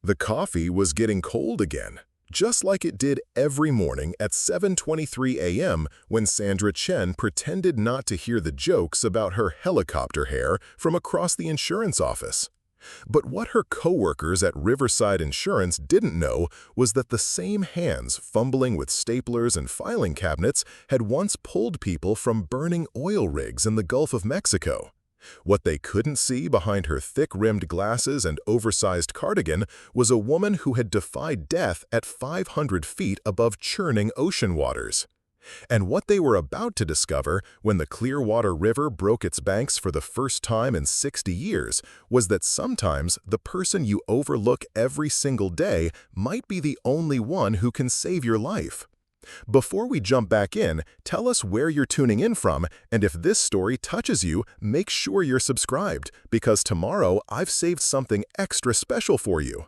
The coffee was getting cold again, just like it did every morning at 7:23 a.m. when Sandra Chen pretended not to hear the jokes about her helicopter hair from across the insurance office. But what her coworkers at Riverside Insurance didn't know was that the same hands fumbling with staplers and filing cabinets had once pulled people from burning oil rigs in the Gulf of Mexico. What they couldn't see behind her thick-rimmed glasses and oversized cardigan was a woman who had defied death at 500 feet above churning ocean waters. And what they were about to discover when the Clearwater River broke its banks for the first time in 60 years was that sometimes the person you overlook every single day might be the only one who can save your life. Before we jump back in, tell us where you're tuning in from, and if this story touches you, make sure you're subscribed, because tomorrow I've saved something extra special for you.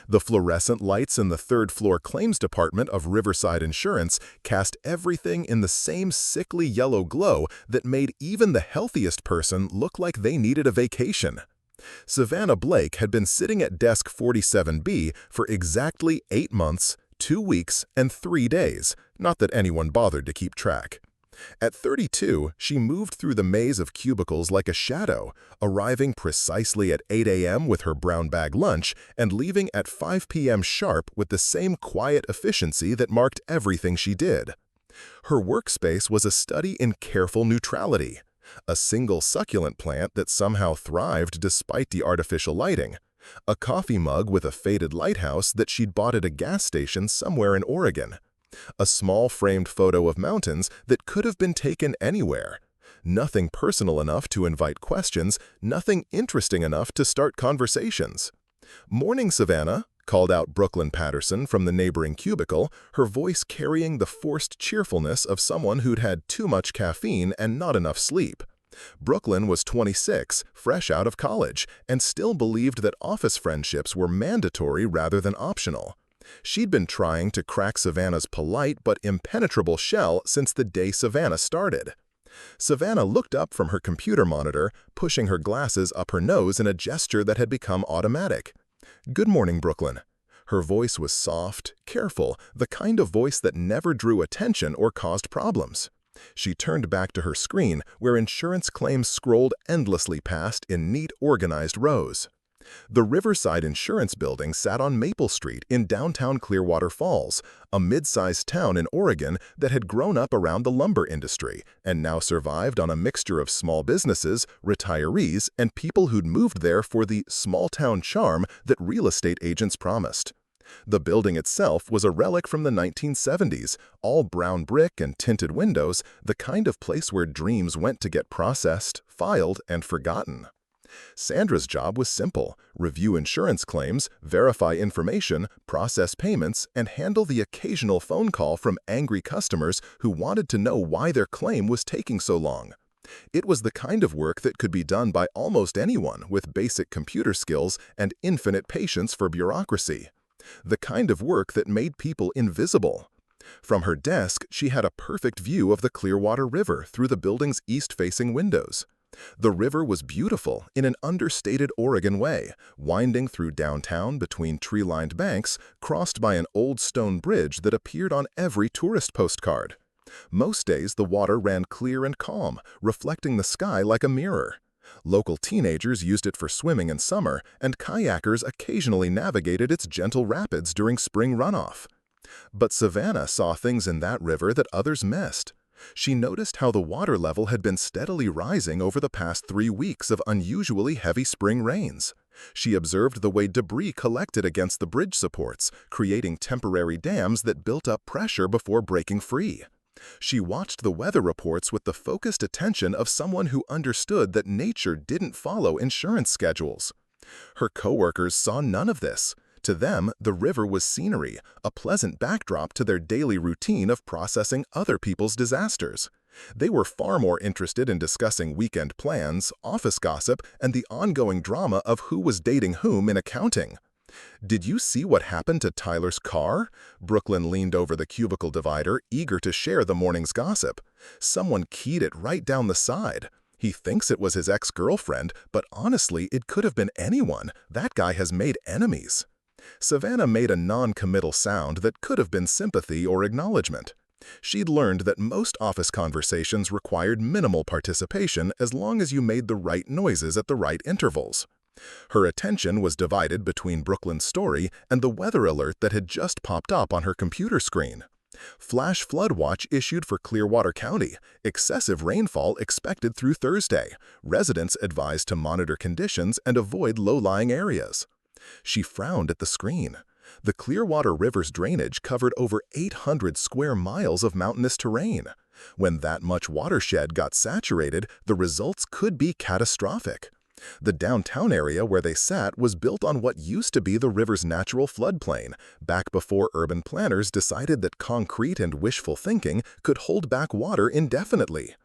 The fluorescent lights in the third-floor claims department of Riverside Insurance cast everything in the same sickly yellow glow that made even the healthiest person look like they needed a vacation. Savannah Blake had been sitting at desk 47B for exactly 8 months, 2 weeks, and 3 days, not that anyone bothered to keep track. At 32, she moved through the maze of cubicles like a shadow, arriving precisely at 8 a.m. with her brown bag lunch and leaving at 5 p.m. sharp with the same quiet efficiency that marked everything she did. Her workspace was a study in careful neutrality, a single succulent plant that somehow thrived despite the artificial lighting, a coffee mug with a faded lighthouse that she'd bought at a gas station somewhere in Oregon, a small framed photo of mountains that could have been taken anywhere. Nothing personal enough to invite questions, nothing interesting enough to start conversations. "Morning, Savannah," called out Brooklyn Patterson from the neighboring cubicle, her voice carrying the forced cheerfulness of someone who'd had too much caffeine and not enough sleep. Brooklyn was 26, fresh out of college, and still believed that office friendships were mandatory rather than optional. She'd been trying to crack Savannah's polite but impenetrable shell since the day Savannah started. Savannah looked up from her computer monitor, pushing her glasses up her nose in a gesture that had become automatic. "Good morning, Brooklyn." Her voice was soft, careful, the kind of voice that never drew attention or caused problems. She turned back to her screen, where insurance claims scrolled endlessly past in neat, organized rows. The Riverside Insurance building sat on Maple Street in downtown Clearwater Falls, a mid-sized town in Oregon that had grown up around the lumber industry and now survived on a mixture of small businesses, retirees, and people who'd moved there for the small-town charm that real estate agents promised. The building itself was a relic from the 1970s, all brown brick and tinted windows, the kind of place where dreams went to get processed, filed, and forgotten. Sandra's job was simple: review insurance claims, verify information, process payments, and handle the occasional phone call from angry customers who wanted to know why their claim was taking so long. It was the kind of work that could be done by almost anyone with basic computer skills and infinite patience for bureaucracy. The kind of work that made people invisible. From her desk, she had a perfect view of the Clearwater River through the building's east-facing windows. The river was beautiful in an understated Oregon way, winding through downtown between tree-lined banks, crossed by an old stone bridge that appeared on every tourist postcard. Most days, the water ran clear and calm, reflecting the sky like a mirror. Local teenagers used it for swimming in summer, and kayakers occasionally navigated its gentle rapids during spring runoff. But Savannah saw things in that river that others missed. She noticed how the water level had been steadily rising over the past 3 weeks of unusually heavy spring rains. She observed the way debris collected against the bridge supports, creating temporary dams that built up pressure before breaking free. She watched the weather reports with the focused attention of someone who understood that nature didn't follow insurance schedules. Her coworkers saw none of this. To them, the river was scenery, a pleasant backdrop to their daily routine of processing other people's disasters. They were far more interested in discussing weekend plans, office gossip, and the ongoing drama of who was dating whom in accounting. "Did you see what happened to Tyler's car?" Brooklyn leaned over the cubicle divider, eager to share the morning's gossip. "Someone keyed it right down the side. He thinks it was his ex-girlfriend, but honestly, it could have been anyone. That guy has made enemies." Savannah made a non-committal sound that could have been sympathy or acknowledgement. She'd learned that most office conversations required minimal participation as long as you made the right noises at the right intervals. Her attention was divided between Brooklyn's story and the weather alert that had just popped up on her computer screen. Flash flood watch issued for Clearwater County. Excessive rainfall expected through Thursday. Residents advised to monitor conditions and avoid low-lying areas. She frowned at the screen. The Clearwater River's drainage covered over 800 square miles of mountainous terrain. When that much watershed got saturated, the results could be catastrophic. The downtown area where they sat was built on what used to be the river's natural floodplain, back before urban planners decided that concrete and wishful thinking could hold back water indefinitely.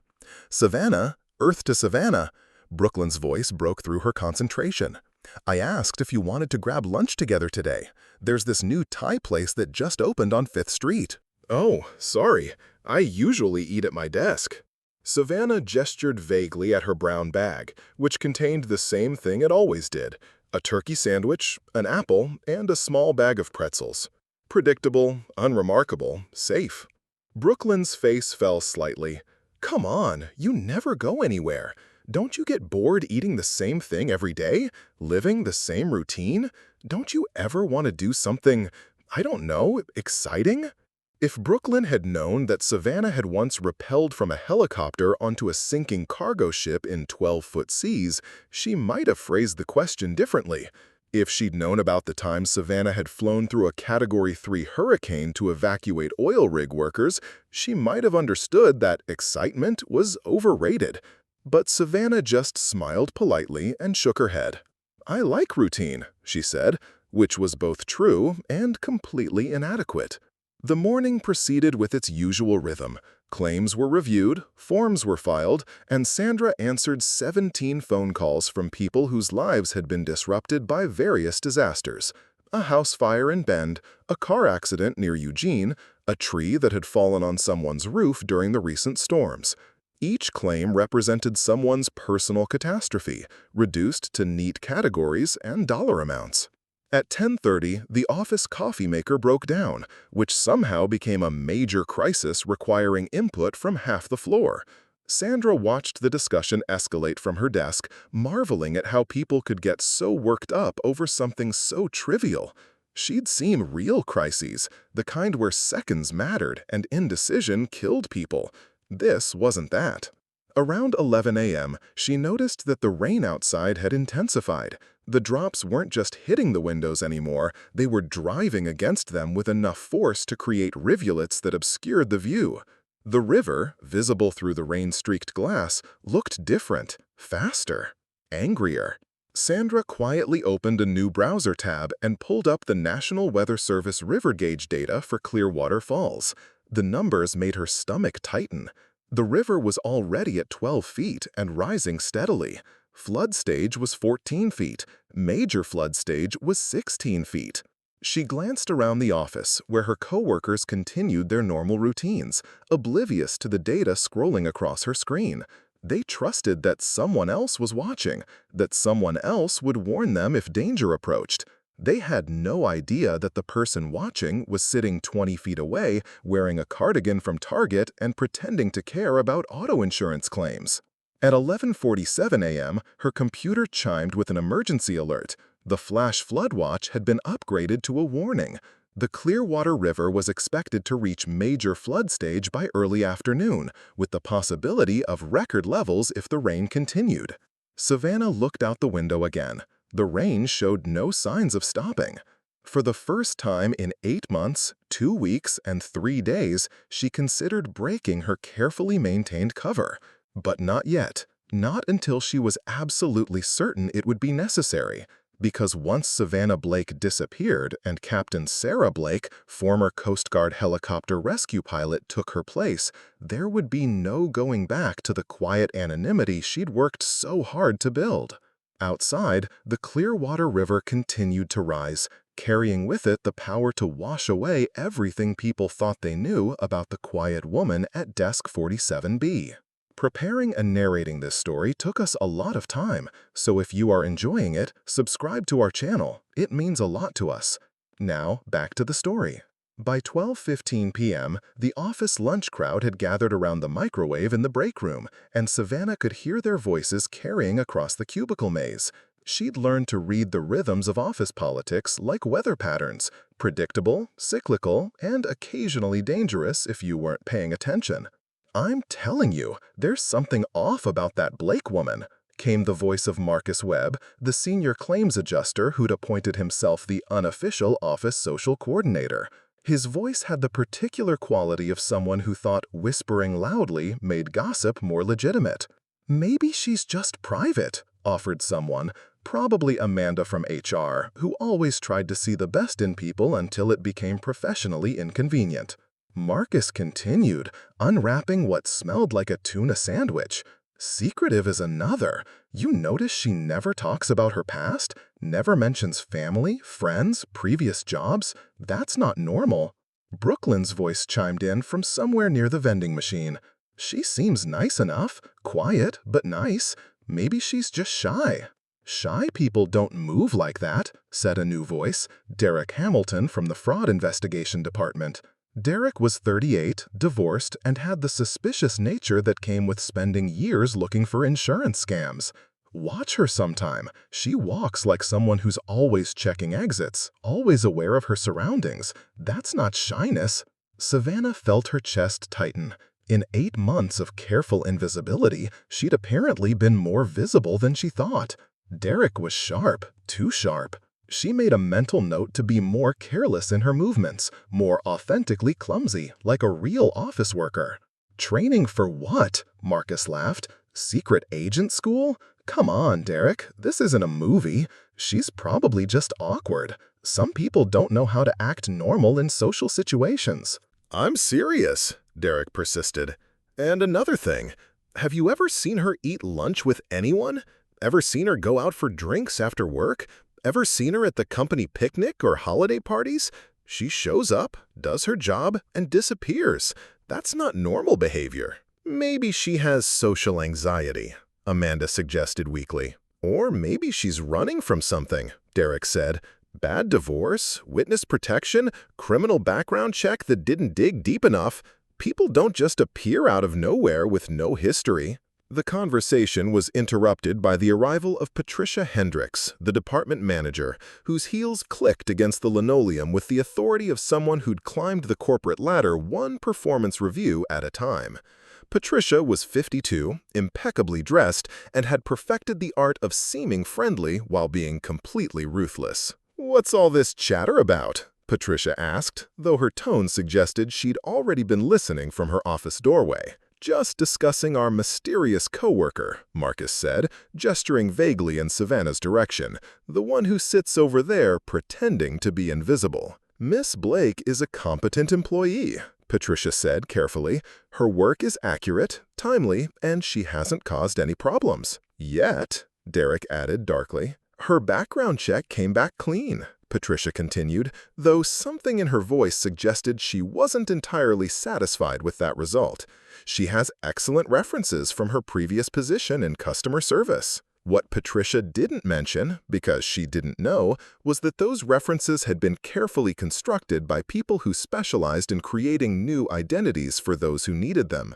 "Savannah, Earth to Savannah," Brooklyn's voice broke through her concentration. "I asked if you wanted to grab lunch together today. There's this new Thai place that just opened on 5th Street. "Oh, sorry. I usually eat at my desk." Savannah gestured vaguely at her brown bag, which contained the same thing it always did: a turkey sandwich, an apple, and a small bag of pretzels. Predictable, unremarkable, safe. Brooklyn's face fell slightly. "Come on, you never go anywhere. Don't you get bored eating the same thing every day? Living the same routine? Don't you ever want to do something, I don't know, exciting?" If Brooklyn had known that Savannah had once rappelled from a helicopter onto a sinking cargo ship in 12-foot seas, she might have phrased the question differently. If she'd known about the time Savannah had flown through a Category 3 hurricane to evacuate oil rig workers, she might have understood that excitement was overrated. But Savannah just smiled politely and shook her head. "I like routine," she said, which was both true and completely inadequate. The morning proceeded with its usual rhythm. Claims were reviewed, forms were filed, and Sandra answered 17 phone calls from people whose lives had been disrupted by various disasters: a house fire in Bend, a car accident near Eugene, a tree that had fallen on someone's roof during the recent storms. Each claim represented someone's personal catastrophe, reduced to neat categories and dollar amounts. At 10:30, the office coffee maker broke down, which somehow became a major crisis requiring input from half the floor. Sandra watched the discussion escalate from her desk, marveling at how people could get so worked up over something so trivial. She'd seen real crises, the kind where seconds mattered and indecision killed people. This wasn't that. Around 11 a.m., she noticed that the rain outside had intensified. The drops weren't just hitting the windows anymore, they were driving against them with enough force to create rivulets that obscured the view. The river, visible through the rain-streaked glass, looked different, faster, angrier. Sandra quietly opened a new browser tab and pulled up the National Weather Service river gauge data for Clearwater Falls. The numbers made her stomach tighten. The river was already at 12 feet and rising steadily. Flood stage was 14 feet. Major flood stage was 16 feet. She glanced around the office, where her coworkers continued their normal routines, oblivious to the data scrolling across her screen. They trusted that someone else was watching, that someone else would warn them if danger approached. They had no idea that the person watching was sitting 20 feet away, wearing a cardigan from Target and pretending to care about auto insurance claims. At 11:47 a.m., her computer chimed with an emergency alert. The flash flood watch had been upgraded to a warning. The Clearwater River was expected to reach major flood stage by early afternoon, with the possibility of record levels if the rain continued. Savannah looked out the window again. The rain showed no signs of stopping. For the first time in 8 months, 2 weeks, and 3 days, she considered breaking her carefully maintained cover. But not yet. Not until she was absolutely certain it would be necessary. Because once Savannah Blake disappeared and Captain Sarah Blake, former Coast Guard helicopter rescue pilot, took her place, there would be no going back to the quiet anonymity she'd worked so hard to build. Outside, the Clearwater River continued to rise, carrying with it the power to wash away everything people thought they knew about the quiet woman at Desk 47B. Preparing and narrating this story took us a lot of time, so if you are enjoying it, subscribe to our channel. It means a lot to us. Now, back to the story. By 12:15 p.m., the office lunch crowd had gathered around the microwave in the break room, and Savannah could hear their voices carrying across the cubicle maze. She'd learned to read the rhythms of office politics like weather patterns, predictable, cyclical, and occasionally dangerous if you weren't paying attention. "I'm telling you, there's something off about that Blake woman," came the voice of Marcus Webb, the senior claims adjuster who'd appointed himself the unofficial office social coordinator. His voice had the particular quality of someone who thought whispering loudly made gossip more legitimate. "Maybe she's just private," offered someone, probably Amanda from HR, who always tried to see the best in people until it became professionally inconvenient. Marcus continued, unwrapping what smelled like a tuna sandwich. "Secretive is another. You notice she never talks about her past? Never mentions family, friends, previous jobs? That's not normal." Brooklyn's voice chimed in from somewhere near the vending machine. "She seems nice enough, quiet, but nice. Maybe she's just shy." "Shy people don't move like that," said a new voice, Derek Hamilton from the Fraud Investigation Department. Derek was 38, divorced, and had the suspicious nature that came with spending years looking for insurance scams. "Watch her sometime. She walks like someone who's always checking exits, always aware of her surroundings. That's not shyness." Savannah felt her chest tighten. In 8 months of careful invisibility, she'd apparently been more visible than she thought. Derek was sharp, too sharp. She made a mental note to be more careless in her movements, more authentically clumsy, like a real office worker. "Training for what?" Marcus laughed. "Secret agent school? Come on, Derek, this isn't a movie. She's probably just awkward. Some people don't know how to act normal in social situations." "I'm serious," Derek persisted. "And another thing, have you ever seen her eat lunch with anyone? Ever seen her go out for drinks after work? Ever seen her at the company picnic or holiday parties? She shows up, does her job, and disappears. That's not normal behavior." "Maybe she has social anxiety," Amanda suggested weakly. "Or maybe she's running from something," Derek said. "Bad divorce, witness protection, criminal background check that didn't dig deep enough. People don't just appear out of nowhere with no history." The conversation was interrupted by the arrival of Patricia Hendricks, the department manager, whose heels clicked against the linoleum with the authority of someone who'd climbed the corporate ladder one performance review at a time. Patricia was 52, impeccably dressed, and had perfected the art of seeming friendly while being completely ruthless. "What's all this chatter about?" Patricia asked, though her tone suggested she'd already been listening from her office doorway. "Just discussing our mysterious coworker," Marcus said, gesturing vaguely in Savannah's direction, "the one who sits over there pretending to be invisible." "Miss Blake is a competent employee," Patricia said carefully. "Her work is accurate, timely, and she hasn't caused any problems." "Yet," Derek added darkly. "Her background check came back clean," Patricia continued, though something in her voice suggested she wasn't entirely satisfied with that result. "She has excellent references from her previous position in customer service." What Patricia didn't mention, because she didn't know, was that those references had been carefully constructed by people who specialized in creating new identities for those who needed them.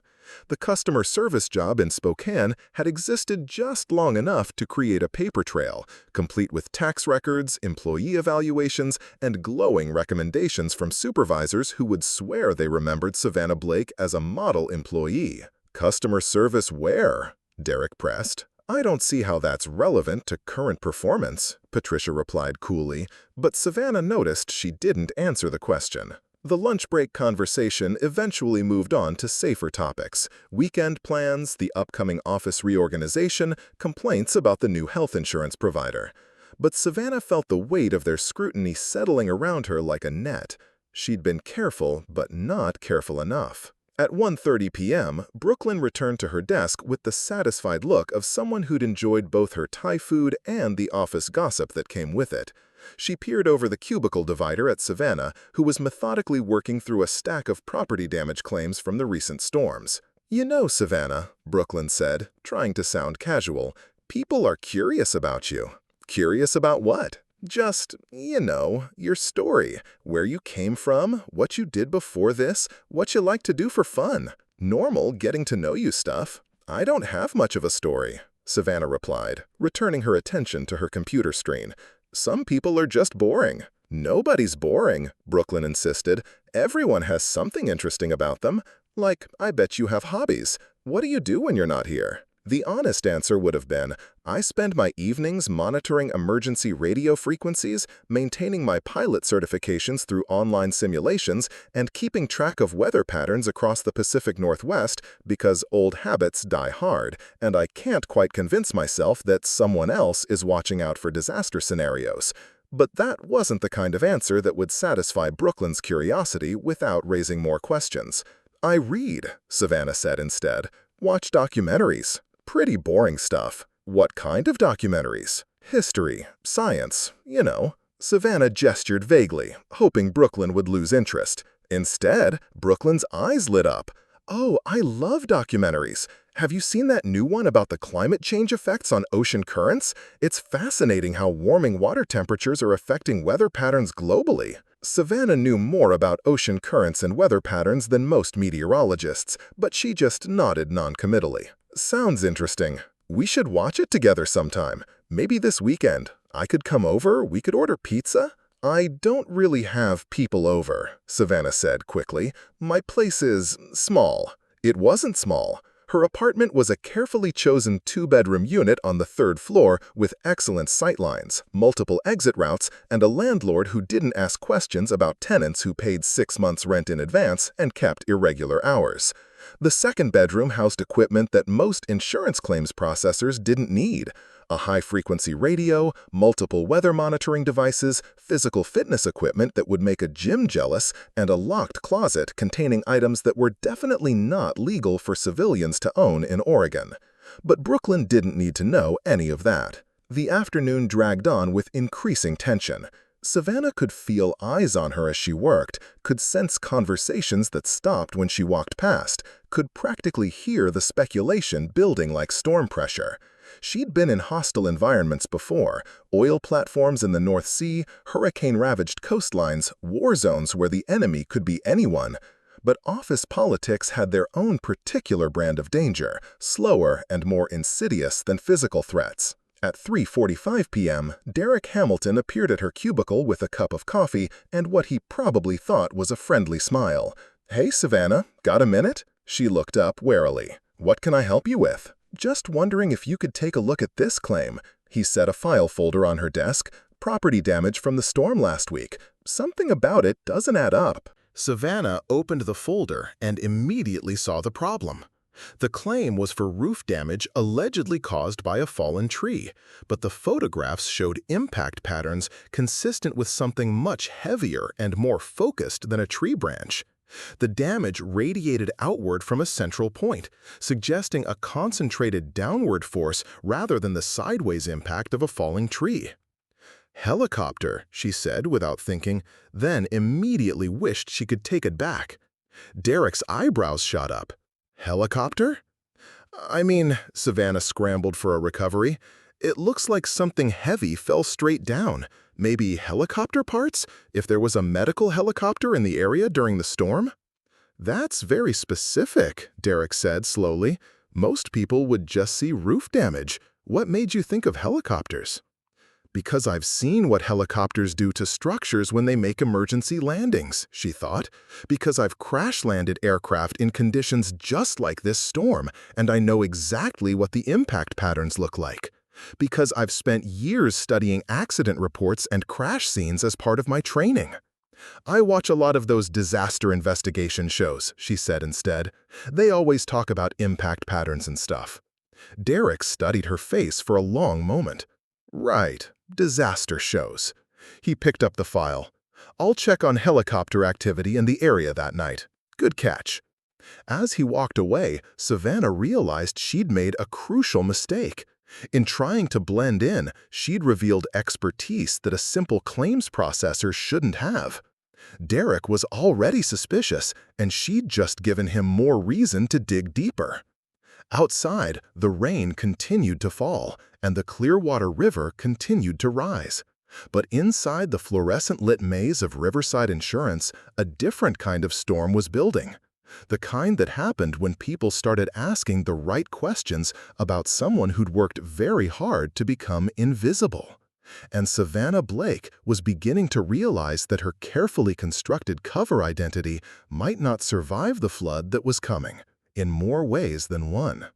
The customer service job in Spokane had existed just long enough to create a paper trail, complete with tax records, employee evaluations, and glowing recommendations from supervisors who would swear they remembered Savannah Blake as a model employee. "Customer service where?" Derek pressed. "I don't see how that's relevant to current performance," Patricia replied coolly, but Savannah noticed she didn't answer the question. The lunch break conversation eventually moved on to safer topics: weekend plans, the upcoming office reorganization, complaints about the new health insurance provider. But Savannah felt the weight of their scrutiny settling around her like a net. She'd been careful, but not careful enough. At 1:30 p.m., Brooklyn returned to her desk with the satisfied look of someone who'd enjoyed both her Thai food and the office gossip that came with it. She peered over the cubicle divider at Savannah, who was methodically working through a stack of property damage claims from the recent storms. "You know, Savannah," Brooklyn said, trying to sound casual, "people are curious about you." "Curious about what?" Just, your story, where you came from, what you did before this, what you like to do for fun. Normal getting to know you stuff. I don't have much of a story, Savannah replied, returning her attention to her computer screen. Some people are just boring. Nobody's boring, Brooklyn insisted. Everyone has something interesting about them. Like, I bet you have hobbies. What do you do when you're not here? The honest answer would have been, I spend my evenings monitoring emergency radio frequencies, maintaining my pilot certifications through online simulations, and keeping track of weather patterns across the Pacific Northwest because old habits die hard, and I can't quite convince myself that someone else is watching out for disaster scenarios. But that wasn't the kind of answer that would satisfy Brooklyn's curiosity without raising more questions. I read, Savannah said instead. Watch documentaries. Pretty boring stuff. What kind of documentaries? History, science, Savannah gestured vaguely, hoping Brooklyn would lose interest. Instead, Brooklyn's eyes lit up. Oh, I love documentaries. Have you seen that new one about the climate change effects on ocean currents? It's fascinating how warming water temperatures are affecting weather patterns globally. Savannah knew more about ocean currents and weather patterns than most meteorologists, but she just nodded noncommittally. Sounds interesting. We should watch it together sometime. Maybe this weekend. I could come over, we could order pizza. I don't really have people over, Savannah said quickly. My place is small. It wasn't small. Her apartment was a carefully chosen two-bedroom unit on the third floor with excellent sightlines, multiple exit routes, and a landlord who didn't ask questions about tenants who paid 6 months' rent in advance and kept irregular hours. The second bedroom housed equipment that most insurance claims processors didn't need. A high-frequency radio, multiple weather monitoring devices, physical fitness equipment that would make a gym jealous, and a locked closet containing items that were definitely not legal for civilians to own in Oregon. But Brooklyn didn't need to know any of that. The afternoon dragged on with increasing tension. Savannah could feel eyes on her as she worked, could sense conversations that stopped when she walked past, could practically hear the speculation building like storm pressure. She'd been in hostile environments before, oil platforms in the North Sea, hurricane-ravaged coastlines, war zones where the enemy could be anyone. But office politics had their own particular brand of danger, slower and more insidious than physical threats. At 3:45 p.m., Derek Hamilton appeared at her cubicle with a cup of coffee and what he probably thought was a friendly smile. "Hey, Savannah, got a minute?" She looked up warily. "What can I help you with?" "Just wondering if you could take a look at this claim." He set a file folder on her desk. "Property damage from the storm last week. Something about it doesn't add up." Savannah opened the folder and immediately saw the problem. The claim was for roof damage allegedly caused by a fallen tree, but the photographs showed impact patterns consistent with something much heavier and more focused than a tree branch. The damage radiated outward from a central point, suggesting a concentrated downward force rather than the sideways impact of a falling tree. "Helicopter," she said without thinking, then immediately wished she could take it back. Derek's eyebrows shot up. "Helicopter?" Savannah scrambled for a recovery. "It looks like something heavy fell straight down. Maybe helicopter parts, if there was a medical helicopter in the area during the storm?" "That's very specific," Derek said slowly. "Most people would just see roof damage. What made you think of helicopters?" "Because I've seen what helicopters do to structures when they make emergency landings," she thought. "Because I've crash-landed aircraft in conditions just like this storm, and I know exactly what the impact patterns look like. Because I've spent years studying accident reports and crash scenes as part of my training." "I watch a lot of those disaster investigation shows," she said instead. "They always talk about impact patterns and stuff." Derek studied her face for a long moment. "Right. Disaster shows." He picked up the file. "I'll check on helicopter activity in the area that night. Good catch." As he walked away, Savannah realized she'd made a crucial mistake. In trying to blend in, she'd revealed expertise that a simple claims processor shouldn't have. Derek was already suspicious, and she'd just given him more reason to dig deeper. Outside, the rain continued to fall, and the Clearwater River continued to rise. But inside the fluorescent-lit maze of Riverside Insurance, a different kind of storm was building. The kind that happened when people started asking the right questions about someone who'd worked very hard to become invisible. And Savannah Blake was beginning to realize that her carefully constructed cover identity might not survive the flood that was coming, in more ways than one.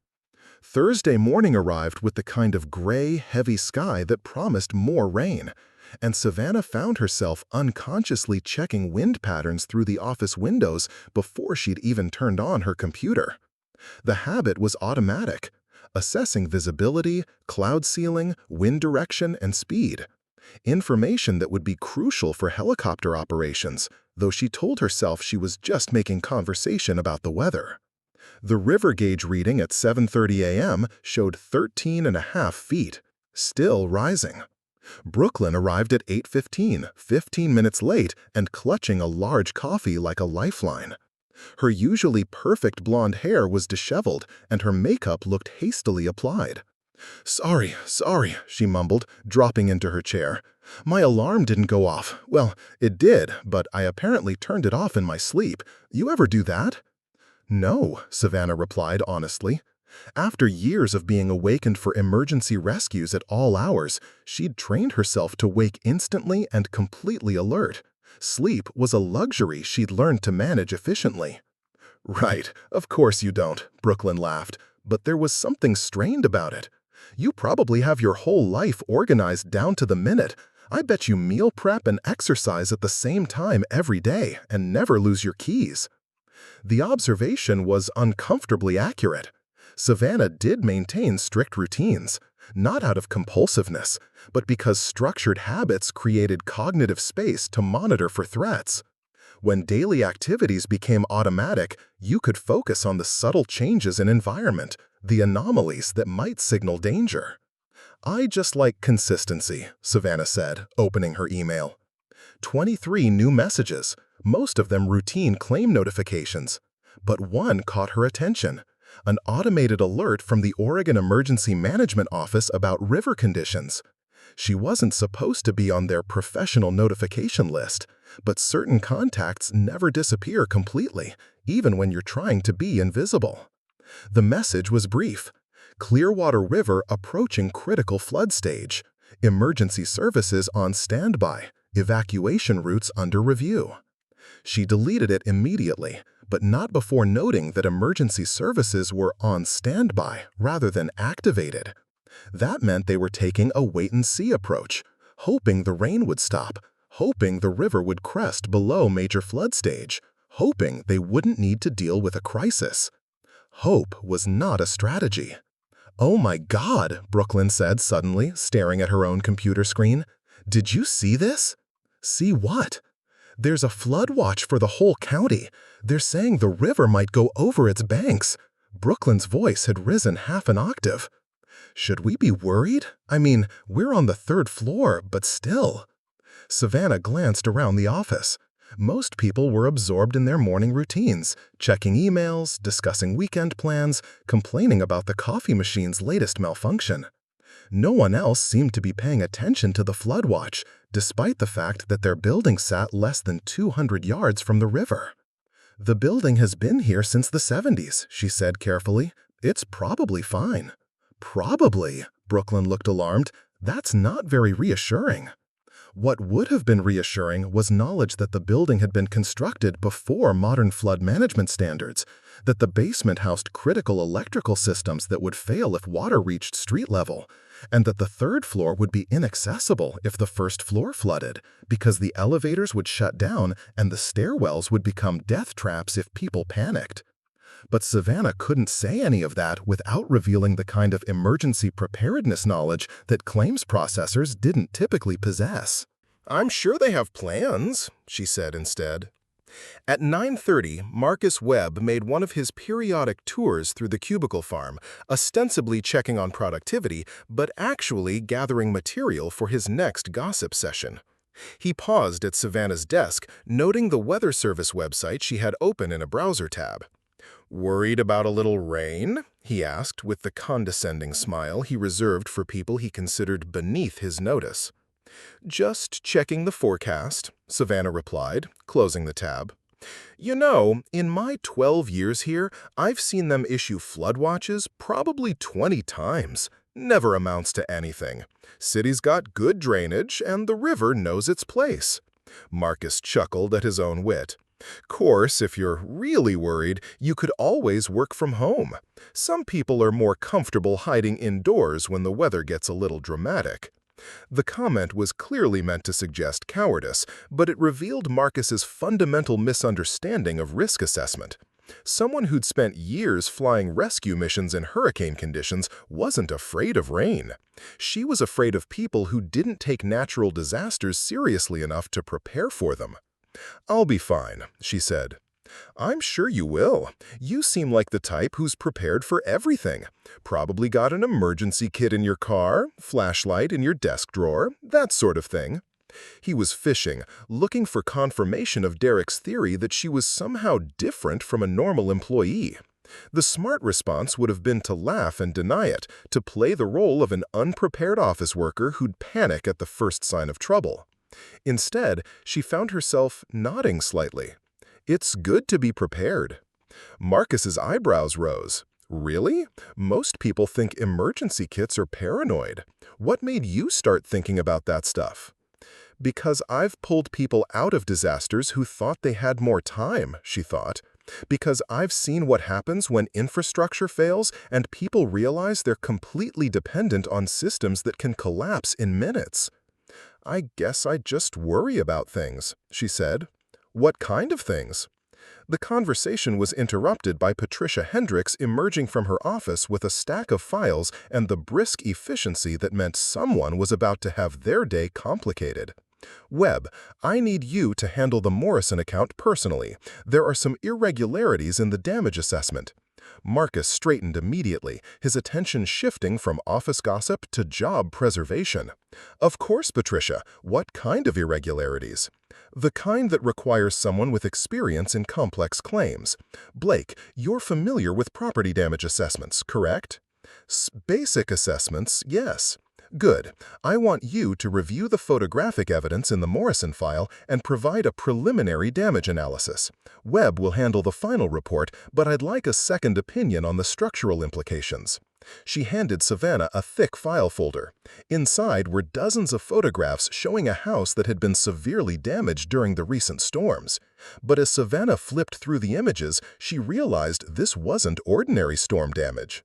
Thursday morning arrived with the kind of gray, heavy sky that promised more rain, and Savannah found herself unconsciously checking wind patterns through the office windows before she'd even turned on her computer. The habit was automatic, assessing visibility, cloud ceiling, wind direction, and speed. Information that would be crucial for helicopter operations, though she told herself she was just making conversation about the weather. The river gauge reading at 7:30 a.m. showed 13.5 feet, still rising. Brooklyn arrived at 8:15, 15 minutes late and clutching a large coffee like a lifeline. Her usually perfect blonde hair was disheveled and her makeup looked hastily applied. Sorry, she mumbled, dropping into her chair. My alarm didn't go off. Well, it did, but I apparently turned it off in my sleep. You ever do that?" "No," Savannah replied honestly. After years of being awakened for emergency rescues at all hours, she'd trained herself to wake instantly and completely alert. Sleep was a luxury she'd learned to manage efficiently. "Right, of course you don't," Brooklyn laughed, but there was something strained about it. "You probably have your whole life organized down to the minute. I bet you meal prep and exercise at the same time every day and never lose your keys." The observation was uncomfortably accurate. Savannah did maintain strict routines, not out of compulsiveness, but because structured habits created cognitive space to monitor for threats. When daily activities became automatic, you could focus on the subtle changes in environment, the anomalies that might signal danger. "I just like consistency," Savannah said, opening her email. 23 new messages, most of them routine claim notifications. But one caught her attention. An automated alert from the Oregon Emergency Management Office about river conditions. She wasn't supposed to be on their professional notification list, but certain contacts never disappear completely, even when you're trying to be invisible. The message was brief. Clearwater River approaching critical flood stage. Emergency services on standby. Evacuation routes under review. She deleted it immediately, but not before noting that emergency services were on standby rather than activated. That meant they were taking a wait-and-see approach, hoping the rain would stop, hoping the river would crest below major flood stage, hoping they wouldn't need to deal with a crisis. Hope was not a strategy. "Oh my God," Brooklyn said suddenly, staring at her own computer screen. "Did you see this?" "See what?" "There's a flood watch for the whole county. They're saying the river might go over its banks." Brooklyn's voice had risen half an octave. "Should we be worried? I mean, we're on the 3rd floor, but still." Savannah glanced around the office. Most people were absorbed in their morning routines, checking emails, discussing weekend plans, complaining about the coffee machine's latest malfunction. No one else seemed to be paying attention to the flood watch, despite the fact that their building sat less than 200 yards from the river. "The building has been here since the 70s, she said carefully. "It's probably fine." "Probably?" Brooklyn looked alarmed. "That's not very reassuring." What would have been reassuring was knowledge that the building had been constructed before modern flood management standards, that the basement housed critical electrical systems that would fail if water reached street level, and that the 3rd floor would be inaccessible if the 1st floor flooded, because the elevators would shut down and the stairwells would become death traps if people panicked. But Savannah couldn't say any of that without revealing the kind of emergency preparedness knowledge that claims processors didn't typically possess. "I'm sure they have plans," she said instead. At 9:30, Marcus Webb made one of his periodic tours through the cubicle farm, ostensibly checking on productivity, but actually gathering material for his next gossip session. He paused at Savannah's desk, noting the Weather Service website she had open in a browser tab. "Worried about a little rain?" he asked with the condescending smile he reserved for people he considered beneath his notice. Just checking the forecast, Savannah replied, closing the tab. You know, in my 12 years here, I've seen them issue flood watches probably 20 times. Never amounts to anything. City's got good drainage, and the river knows its place. Marcus chuckled at his own wit. Course, if you're really worried, you could always work from home. Some people are more comfortable hiding indoors when the weather gets a little dramatic. The comment was clearly meant to suggest cowardice, but it revealed Marcus's fundamental misunderstanding of risk assessment. Someone who'd spent years flying rescue missions in hurricane conditions wasn't afraid of rain. She was afraid of people who didn't take natural disasters seriously enough to prepare for them. "I'll be fine," she said. "I'm sure you will. You seem like the type who's prepared for everything. Probably got an emergency kit in your car, flashlight in your desk drawer, that sort of thing." He was fishing, looking for confirmation of Derek's theory that she was somehow different from a normal employee. The smart response would have been to laugh and deny it, to play the role of an unprepared office worker who'd panic at the first sign of trouble. Instead, she found herself nodding slightly. "It's good to be prepared." Marcus's eyebrows rose. "Really? Most people think emergency kits are paranoid. What made you start thinking about that stuff?" "Because I've pulled people out of disasters who thought they had more time," she thought. "Because I've seen what happens when infrastructure fails and people realize they're completely dependent on systems that can collapse in minutes." "I guess I just worry about things," she said. "What kind of things?" The conversation was interrupted by Patricia Hendricks emerging from her office with a stack of files and the brisk efficiency that meant someone was about to have their day complicated. "Webb, I need you to handle the Morrison account personally. There are some irregularities in the damage assessment." Marcus straightened immediately, his attention shifting from office gossip to job preservation. "Of course, Patricia. What kind of irregularities?" "The kind that requires someone with experience in complex claims. Blake, you're familiar with property damage assessments, correct?" Basic assessments, yes." "Good. I want you to review the photographic evidence in the Morrison file and provide a preliminary damage analysis. Webb will handle the final report, but I'd like a second opinion on the structural implications." She handed Savannah a thick file folder. Inside were dozens of photographs showing a house that had been severely damaged during the recent storms. But as Savannah flipped through the images, she realized this wasn't ordinary storm damage.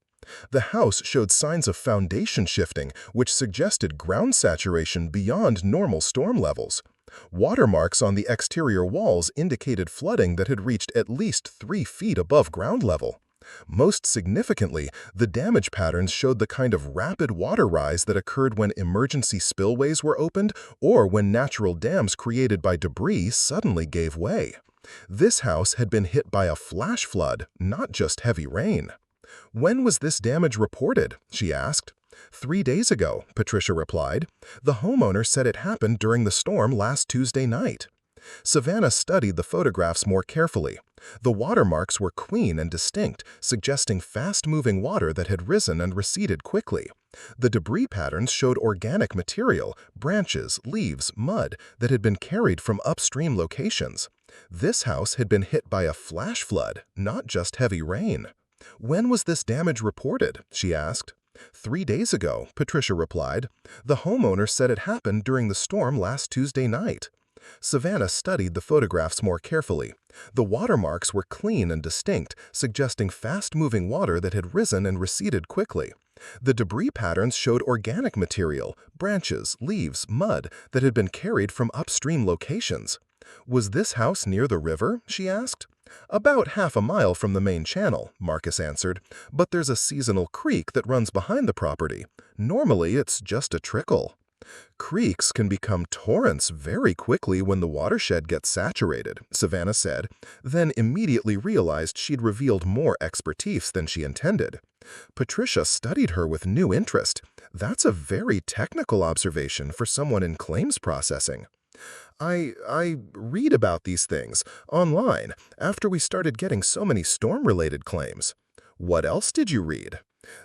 The house showed signs of foundation shifting, which suggested ground saturation beyond normal storm levels. Watermarks on the exterior walls indicated flooding that had reached at least 3 feet above ground level. Most significantly, the damage patterns showed the kind of rapid water rise that occurred when emergency spillways were opened or when natural dams created by debris suddenly gave way. This house had been hit by a flash flood, not just heavy rain. "When was this damage reported?" she asked. 3 days ago, Patricia replied. "The homeowner said it happened during the storm last Tuesday night." Savannah studied the photographs more carefully. The watermarks were clean and distinct, suggesting fast-moving water that had risen and receded quickly. The debris patterns showed organic material, branches, leaves, mud, that had been carried from upstream locations. This house had been hit by a flash flood, not just heavy rain. "When was this damage reported?" she asked. 3 days ago, Patricia replied. "The homeowner said it happened during the storm last Tuesday night." Savannah studied the photographs more carefully. The watermarks were clean and distinct, suggesting fast-moving water that had risen and receded quickly. The debris patterns showed organic material, branches, leaves, mud, that had been carried from upstream locations. "Was this house near the river?" she asked. "About half a mile from the main channel," Marcus answered, "but there's a seasonal creek that runs behind the property. Normally, it's just a trickle." "Creeks can become torrents very quickly when the watershed gets saturated," Savannah said, then immediately realized she'd revealed more expertise than she intended. Patricia studied her with new interest. That's a very technical observation for someone in claims processing. I read about these things online after we started getting so many storm-related claims." "What else did you read?"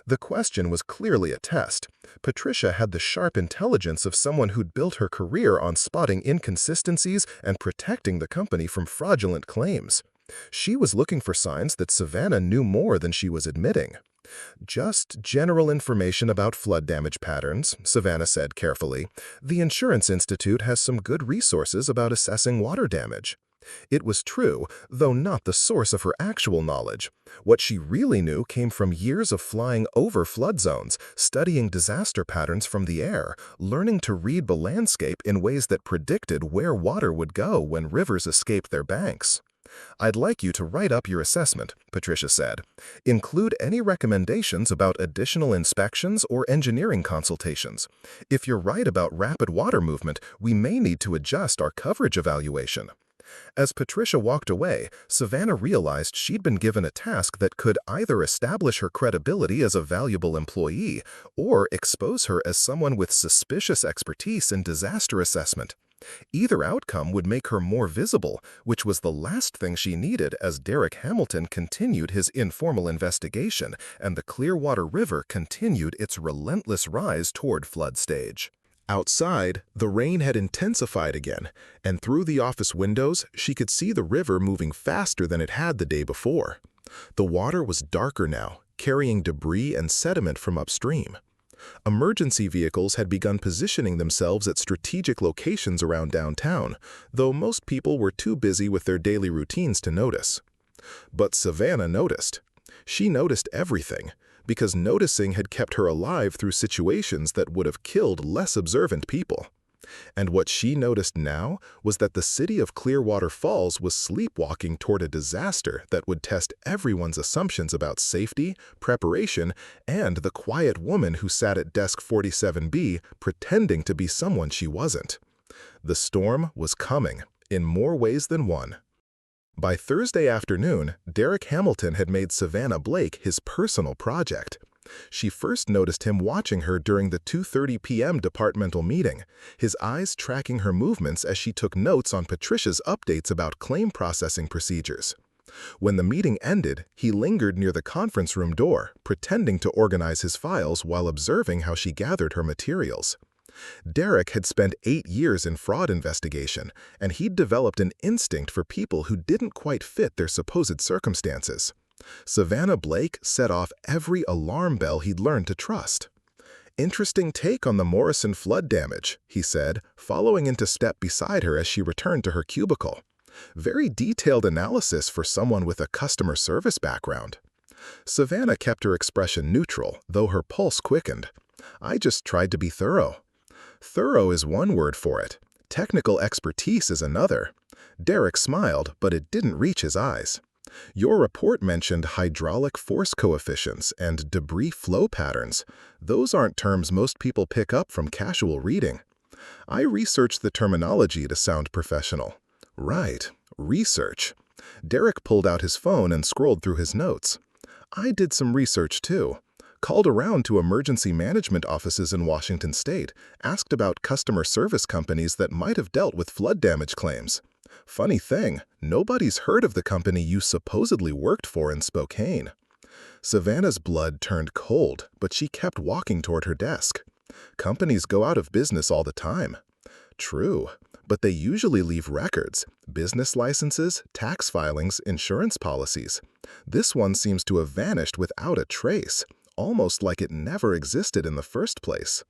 The question was clearly a test. Patricia had the sharp intelligence of someone who'd built her career on spotting inconsistencies and protecting the company from fraudulent claims. She was looking for signs that Savannah knew more than she was admitting. Just general information about flood damage patterns, Savannah said carefully. The Insurance Institute has some good resources about assessing water damage. It was true, though not the source of her actual knowledge. What she really knew came from years of flying over flood zones, studying disaster patterns from the air, learning to read the landscape in ways that predicted where water would go when rivers escaped their banks. "I'd like you to write up your assessment," Patricia said. "Include any recommendations about additional inspections or engineering consultations. If you're right about rapid water movement, we may need to adjust our coverage evaluation." As Patricia walked away, Savannah realized she'd been given a task that could either establish her credibility as a valuable employee or expose her as someone with suspicious expertise in disaster assessment. Either outcome would make her more visible, which was the last thing she needed as Derek Hamilton continued his informal investigation and the Clearwater River continued its relentless rise toward flood stage. Outside, the rain had intensified again, and through the office windows, she could see the river moving faster than it had the day before. The water was darker now, carrying debris and sediment from upstream. Emergency vehicles had begun positioning themselves at strategic locations around downtown, though most people were too busy with their daily routines to notice. But Savannah noticed. She noticed everything, because noticing had kept her alive through situations that would have killed less observant people. And what she noticed now was that the city of Clearwater Falls was sleepwalking toward a disaster that would test everyone's assumptions about safety, preparation, and the quiet woman who sat at desk 47B pretending to be someone she wasn't. The storm was coming, in more ways than one. By Thursday afternoon, Derek Hamilton had made Savannah Blake his personal project. She first noticed him watching her during the 2:30 p.m. departmental meeting, his eyes tracking her movements as she took notes on Patricia's updates about claim processing procedures. When the meeting ended, he lingered near the conference room door, pretending to organize his files while observing how she gathered her materials. Derek had spent 8 years in fraud investigation, and he'd developed an instinct for people who didn't quite fit their supposed circumstances. Savannah Blake set off every alarm bell he'd learned to trust. "Interesting take on the Morrison flood damage," he said, following into step beside her as she returned to her cubicle. "Very detailed analysis for someone with a customer service background." Savannah kept her expression neutral, though her pulse quickened. "I just tried to be thorough." Thorough is one word for it. Technical expertise is another. Derek smiled, but it didn't reach his eyes. "Your report mentioned hydraulic force coefficients and debris flow patterns. Those aren't terms most people pick up from casual reading." "I researched the terminology to sound professional." "Right, research." Derek pulled out his phone and scrolled through his notes. "I did some research too. Called around to emergency management offices in Washington state, asked about customer service companies that might have dealt with flood damage claims. Funny thing, nobody's heard of the company you supposedly worked for in Spokane." Savannah's blood turned cold, but she kept walking toward her desk. "Companies go out of business all the time." "True, but they usually leave records, business licenses, tax filings, insurance policies. This one seems to have vanished without a trace, almost like it never existed in the first place."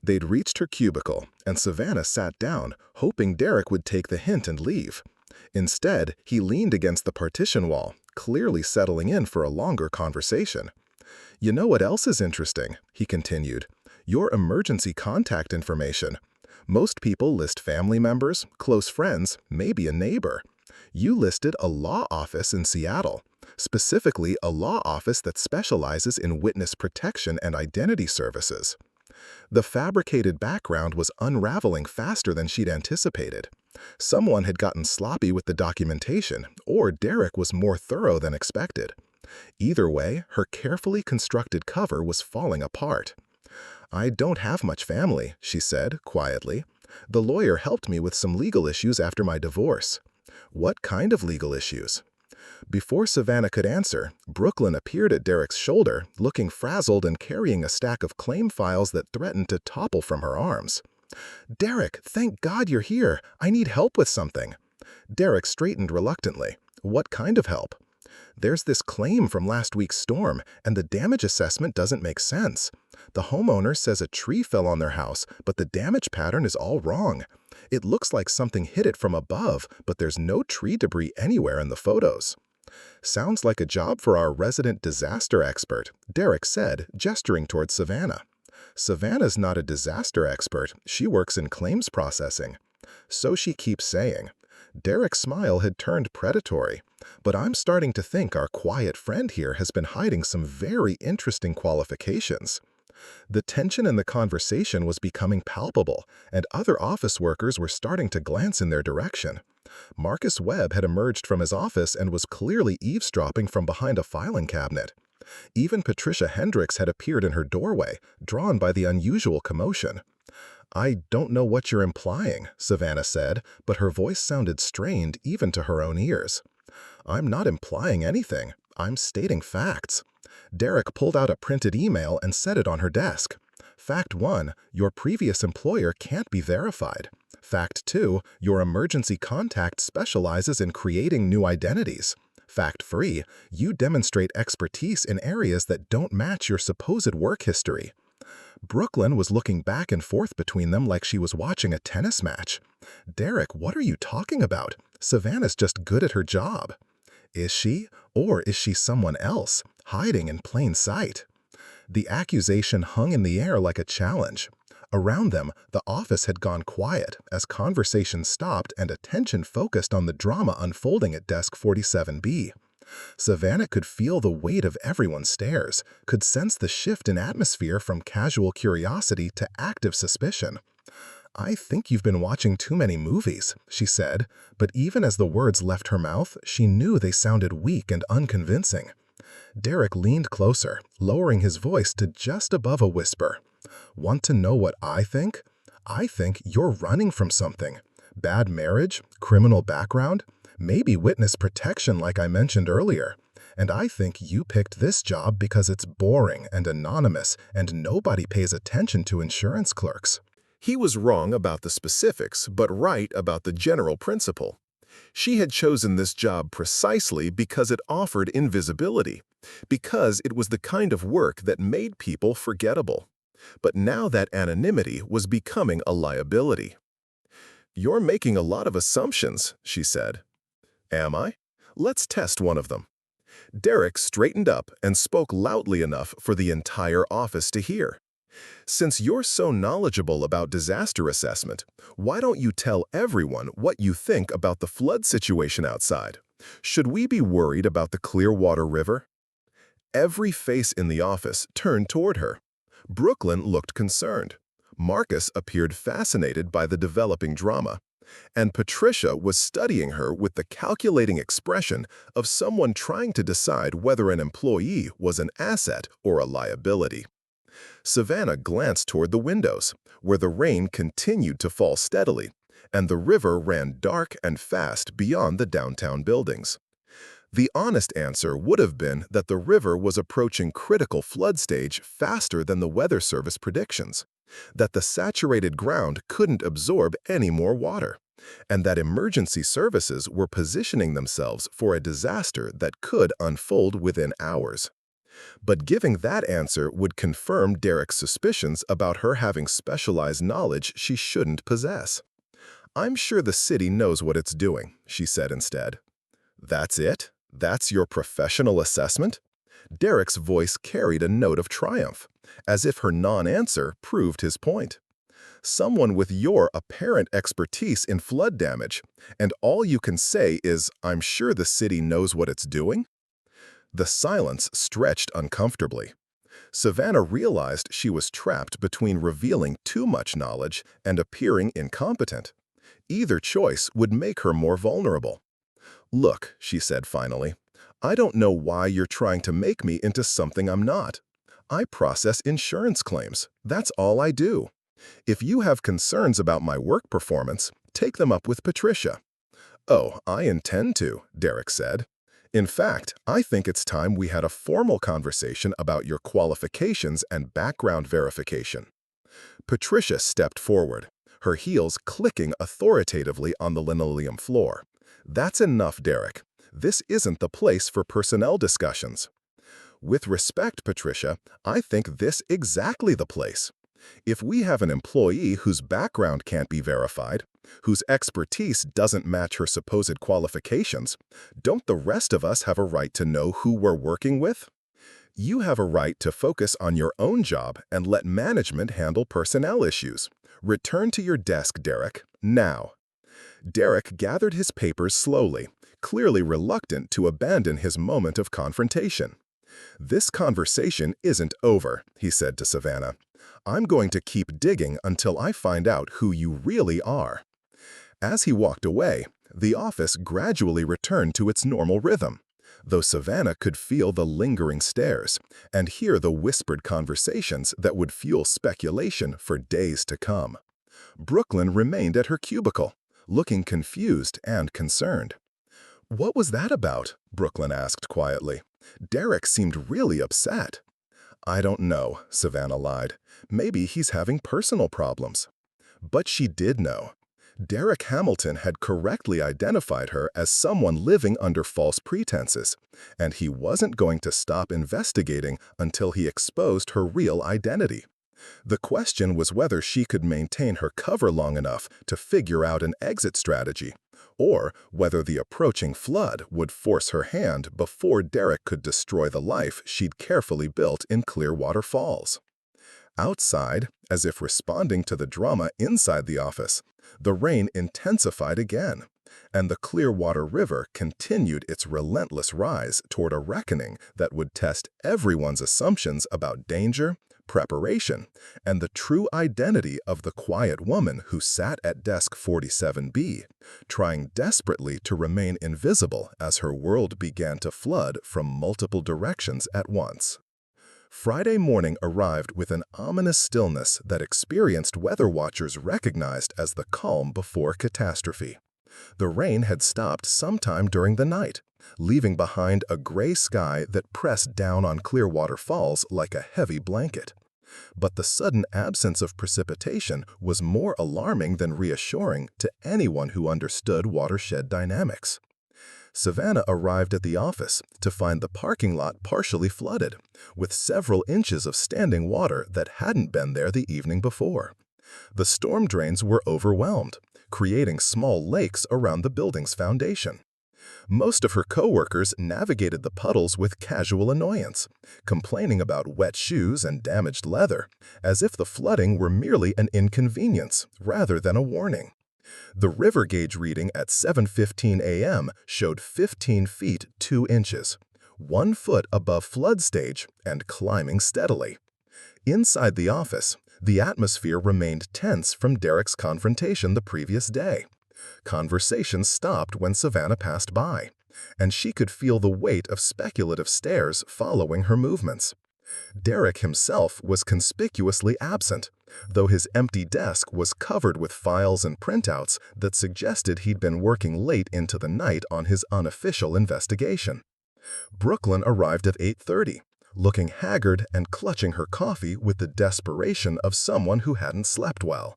They'd reached her cubicle, and Savannah sat down, hoping Derek would take the hint and leave. Instead, he leaned against the partition wall, clearly settling in for a longer conversation. "You know what else is interesting?" he continued. "Your emergency contact information. Most people list family members, close friends, maybe a neighbor. You listed a law office in Seattle, specifically a law office that specializes in witness protection and identity services." The fabricated background was unraveling faster than she'd anticipated. Someone had gotten sloppy with the documentation, or Derek was more thorough than expected. Either way, her carefully constructed cover was falling apart. "I don't have much family," she said, quietly. "The lawyer helped me with some legal issues after my divorce." "What kind of legal issues?" Before Savannah could answer, Brooklyn appeared at Derek's shoulder, looking frazzled and carrying a stack of claim files that threatened to topple from her arms. "Derek, thank God you're here. I need help with something." Derek straightened reluctantly. "What kind of help?" "There's this claim from last week's storm, and the damage assessment doesn't make sense. The homeowner says a tree fell on their house, but the damage pattern is all wrong. It looks like something hit it from above, but there's no tree debris anywhere in the photos." "Sounds like a job for our resident disaster expert," Derek said, gesturing towards Savannah. "Savannah's not a disaster expert. She works in claims processing." "So she keeps saying." Derek's smile had turned predatory. "But I'm starting to think our quiet friend here has been hiding some very interesting qualifications." The tension in the conversation was becoming palpable, and other office workers were starting to glance in their direction. Marcus Webb had emerged from his office and was clearly eavesdropping from behind a filing cabinet. Even Patricia Hendricks had appeared in her doorway, drawn by the unusual commotion. "I don't know what you're implying," Savannah said, but her voice sounded strained even to her own ears. "I'm not implying anything. I'm stating facts." Derek pulled out a printed email and set it on her desk. "Fact 1, your previous employer can't be verified. Fact 2, your emergency contact specializes in creating new identities. Fact 3, you demonstrate expertise in areas that don't match your supposed work history." Brooklyn was looking back and forth between them like she was watching a tennis match. "Derek, what are you talking about? Savannah's just good at her job." "Is she? Or is she someone else, hiding in plain sight?" The accusation hung in the air like a challenge. Around them, the office had gone quiet as conversation stopped and attention focused on the drama unfolding at desk 47B. Savannah could feel the weight of everyone's stares, could sense the shift in atmosphere from casual curiosity to active suspicion. "I think you've been watching too many movies," she said, but even as the words left her mouth, she knew they sounded weak and unconvincing. Derek leaned closer, lowering his voice to just above a whisper. "Want to know what I think? I think you're running from something. Bad marriage, criminal background, maybe witness protection like I mentioned earlier. And I think you picked this job because it's boring and anonymous and nobody pays attention to insurance clerks." He was wrong about the specifics, but right about the general principle. She had chosen this job precisely because it offered invisibility, because it was the kind of work that made people forgettable. But now that anonymity was becoming a liability. "You're making a lot of assumptions," she said. "Am I? Let's test one of them." Derek straightened up and spoke loudly enough for the entire office to hear. "Since you're so knowledgeable about disaster assessment, why don't you tell everyone what you think about the flood situation outside? Should we be worried about the Clearwater River?" Every face in the office turned toward her. Brooklyn looked concerned. Marcus appeared fascinated by the developing drama, and Patricia was studying her with the calculating expression of someone trying to decide whether an employee was an asset or a liability. Savannah glanced toward the windows, where the rain continued to fall steadily, and the river ran dark and fast beyond the downtown buildings. The honest answer would have been that the river was approaching critical flood stage faster than the Weather Service predictions, that the saturated ground couldn't absorb any more water, and that emergency services were positioning themselves for a disaster that could unfold within hours. But giving that answer would confirm Derek's suspicions about her having specialized knowledge she shouldn't possess. "I'm sure the city knows what it's doing," she said instead. "That's it? That's your professional assessment?" Derek's voice carried a note of triumph, as if her non-answer proved his point. "Someone with your apparent expertise in flood damage, and all you can say is, 'I'm sure the city knows what it's doing'?" The silence stretched uncomfortably. Savannah realized she was trapped between revealing too much knowledge and appearing incompetent. Either choice would make her more vulnerable. "Look," she said finally, "I don't know why you're trying to make me into something I'm not. I process insurance claims. That's all I do. If you have concerns about my work performance, take them up with Patricia." "Oh, I intend to," Derek said. In fact, I think it's time we had a formal conversation about your qualifications and background verification. Patricia stepped forward, her heels clicking authoritatively on the linoleum floor. That's enough, Derek. This isn't the place for personnel discussions. With respect, Patricia, I think this exactly the place. If we have an employee whose background can't be verified, whose expertise doesn't match her supposed qualifications, don't the rest of us have a right to know who we're working with? You have a right to focus on your own job and let management handle personnel issues. Return to your desk, Derek, now. Derek gathered his papers slowly, clearly reluctant to abandon his moment of confrontation. "This conversation isn't over," he said to Savannah. "I'm going to keep digging until I find out who you really are." As he walked away, the office gradually returned to its normal rhythm, though Savannah could feel the lingering stares and hear the whispered conversations that would fuel speculation for days to come. Brooklyn remained at her cubicle, looking confused and concerned. "What was that about?" Brooklyn asked quietly. "Derek seemed really upset." "I don't know," Savannah lied. "Maybe he's having personal problems." But she did know. Derek Hamilton had correctly identified her as someone living under false pretenses, and he wasn't going to stop investigating until he exposed her real identity. The question was whether she could maintain her cover long enough to figure out an exit strategy, or whether the approaching flood would force her hand before Derek could destroy the life she'd carefully built in Clearwater Falls. Outside, as if responding to the drama inside the office, the rain intensified again, and the Clearwater River continued its relentless rise toward a reckoning that would test everyone's assumptions about danger, preparation, and the true identity of the quiet woman who sat at desk 47B, trying desperately to remain invisible as her world began to flood from multiple directions at once. Friday morning arrived with an ominous stillness that experienced weather watchers recognized as the calm before catastrophe. The rain had stopped sometime during the night, leaving behind a gray sky that pressed down on Clearwater Falls like a heavy blanket. But the sudden absence of precipitation was more alarming than reassuring to anyone who understood watershed dynamics. Savannah arrived at the office to find the parking lot partially flooded, with several inches of standing water that hadn't been there the evening before. The storm drains were overwhelmed, creating small lakes around the building's foundation. Most of her coworkers navigated the puddles with casual annoyance, complaining about wet shoes and damaged leather, as if the flooding were merely an inconvenience rather than a warning. The river gauge reading at 7:15 a.m. showed 15 feet 2 inches, 1 foot above flood stage and climbing steadily. Inside the office, the atmosphere remained tense from Derek's confrontation the previous day. Conversation stopped when Savannah passed by, and she could feel the weight of speculative stares following her movements. Derek himself was conspicuously absent, though his empty desk was covered with files and printouts that suggested he'd been working late into the night on his unofficial investigation. Brooklyn arrived at 8:30, looking haggard and clutching her coffee with the desperation of someone who hadn't slept well.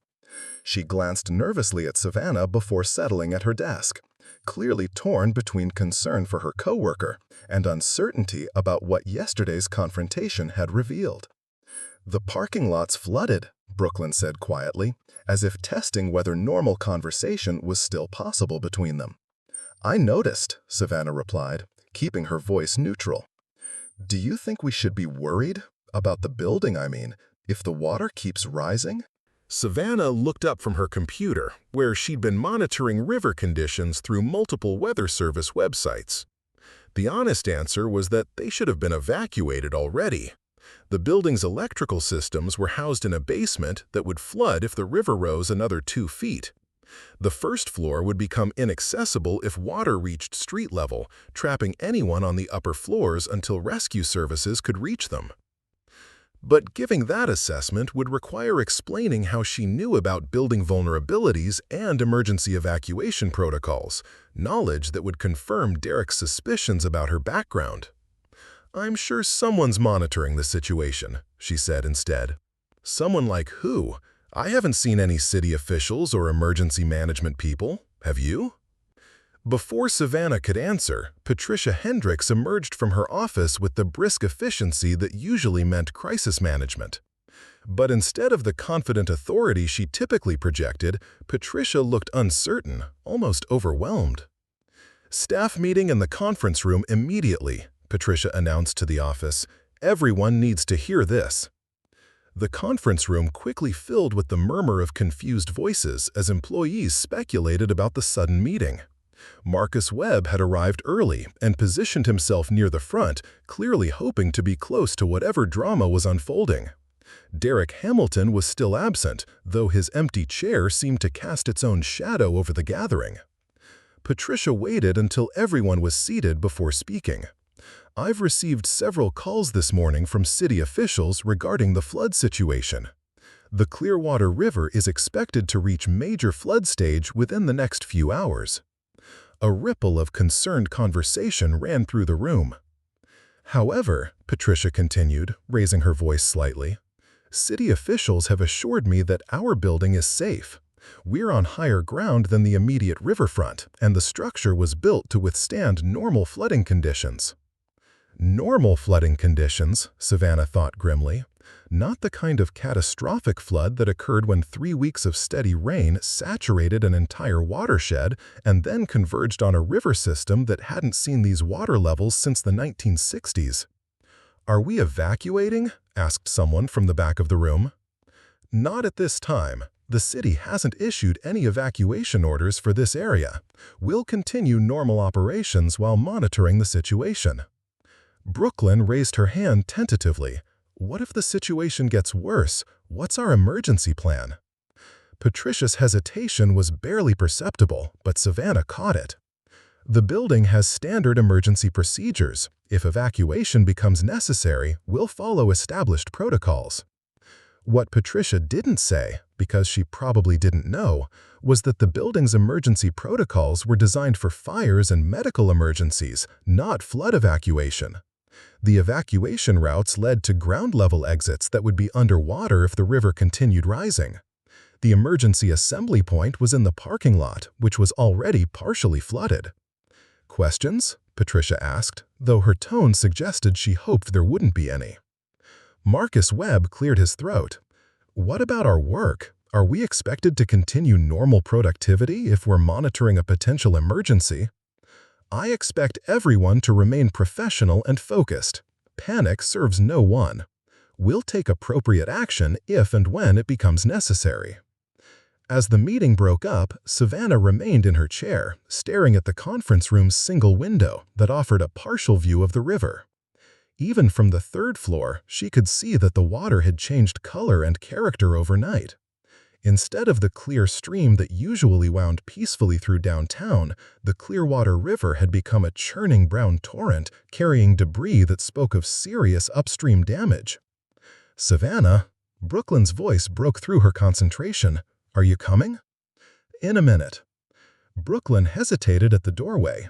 She glanced nervously at Savannah before settling at her desk, clearly torn between concern for her coworker and uncertainty about what yesterday's confrontation had revealed. "The parking lot's flooded," Brooklyn said quietly, as if testing whether normal conversation was still possible between them. "I noticed," Savannah replied, keeping her voice neutral. "Do you think we should be worried? About the building, I mean, if the water keeps rising?" Savannah looked up from her computer, where she'd been monitoring river conditions through multiple weather service websites. The honest answer was that they should have been evacuated already. The building's electrical systems were housed in a basement that would flood if the river rose another 2 feet. The first floor would become inaccessible if water reached street level, trapping anyone on the upper floors until rescue services could reach them. But giving that assessment would require explaining how she knew about building vulnerabilities and emergency evacuation protocols, knowledge that would confirm Derek's suspicions about her background. "I'm sure someone's monitoring the situation," she said instead. "Someone like who? I haven't seen any city officials or emergency management people. Have you?" Before Savannah could answer, Patricia Hendricks emerged from her office with the brisk efficiency that usually meant crisis management. But instead of the confident authority she typically projected, Patricia looked uncertain, almost overwhelmed. "Staff meeting in the conference room immediately," Patricia announced to the office. "Everyone needs to hear this." The conference room quickly filled with the murmur of confused voices as employees speculated about the sudden meeting. Marcus Webb had arrived early and positioned himself near the front, clearly hoping to be close to whatever drama was unfolding. Derek Hamilton was still absent, though his empty chair seemed to cast its own shadow over the gathering. Patricia waited until everyone was seated before speaking. "I've received several calls this morning from city officials regarding the flood situation. The Clearwater River is expected to reach major flood stage within the next few hours." A ripple of concerned conversation ran through the room. "However," Patricia continued, raising her voice slightly, "city officials have assured me that our building is safe. We're on higher ground than the immediate riverfront, and the structure was built to withstand normal flooding conditions." Normal flooding conditions, Savannah thought grimly. Not the kind of catastrophic flood that occurred when 3 weeks of steady rain saturated an entire watershed and then converged on a river system that hadn't seen these water levels since the 1960s. "Are we evacuating?" asked someone from the back of the room. "Not at this time. The city hasn't issued any evacuation orders for this area. We'll continue normal operations while monitoring the situation." Brooklyn raised her hand tentatively. "What if the situation gets worse? What's our emergency plan?" Patricia's hesitation was barely perceptible, but Savannah caught it. "The building has standard emergency procedures. If evacuation becomes necessary, we'll follow established protocols." What Patricia didn't say, because she probably didn't know, was that the building's emergency protocols were designed for fires and medical emergencies, not flood evacuation. The evacuation routes led to ground-level exits that would be underwater if the river continued rising. The emergency assembly point was in the parking lot, which was already partially flooded. "Questions?" Patricia asked, though her tone suggested she hoped there wouldn't be any. Marcus Webb cleared his throat. "What about our work? Are we expected to continue normal productivity if we're monitoring a potential emergency?" "I expect everyone to remain professional and focused. Panic serves no one. We'll take appropriate action if and when it becomes necessary." As the meeting broke up, Savannah remained in her chair, staring at the conference room's single window that offered a partial view of the river. Even from the third floor, she could see that the water had changed color and character overnight. Instead of the clear stream that usually wound peacefully through downtown, the Clearwater River had become a churning brown torrent carrying debris that spoke of serious upstream damage. "Savannah," Brooklyn's voice broke through her concentration. "Are you coming?" "In a minute." Brooklyn hesitated at the doorway.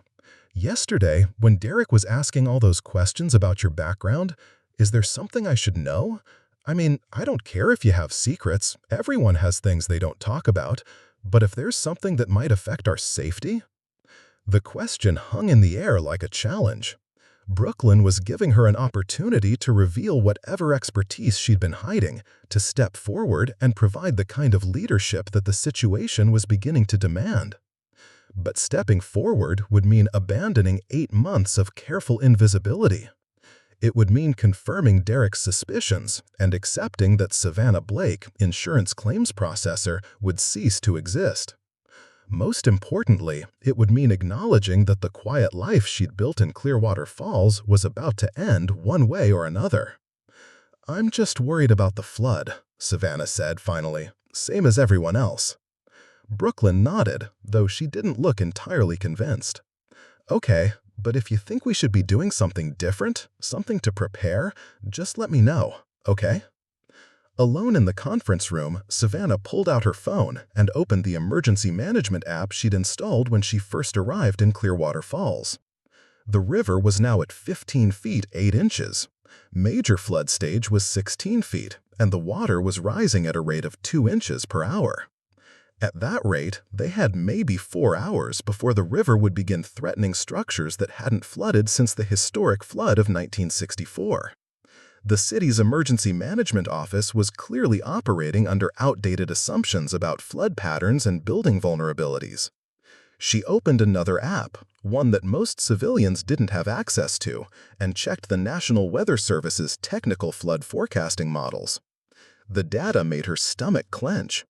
"Yesterday, when Derek was asking all those questions about your background, is there something I should know? I mean, I don't care if you have secrets. Everyone has things they don't talk about. But if there's something that might affect our safety?" The question hung in the air like a challenge. Brooklyn was giving her an opportunity to reveal whatever expertise she'd been hiding, to step forward and provide the kind of leadership that the situation was beginning to demand. But stepping forward would mean abandoning 8 months of careful invisibility. It would mean confirming Derek's suspicions and accepting that Savannah Blake, insurance claims processor, would cease to exist. Most importantly, it would mean acknowledging that the quiet life she'd built in Clearwater Falls was about to end one way or another. "I'm just worried about the flood," Savannah said finally, "same as everyone else." Brooklyn nodded, though she didn't look entirely convinced. "Okay, but if you think we should be doing something different, something to prepare, just let me know. Okay. Alone in the conference room, Savannah pulled out her phone and opened the emergency management app she'd installed when she first arrived in Clearwater Falls. The river was now at 15 feet 8 inches. Major flood stage was 16 feet, and the water was rising at a rate of 2 inches per hour. At that rate, they had maybe 4 hours before the river would begin threatening structures that hadn't flooded since the historic flood of 1964. The city's emergency management office was clearly operating under outdated assumptions about flood patterns and building vulnerabilities. She opened another app, one that most civilians didn't have access to, and checked the National Weather Service's technical flood forecasting models. The data made her stomach clench.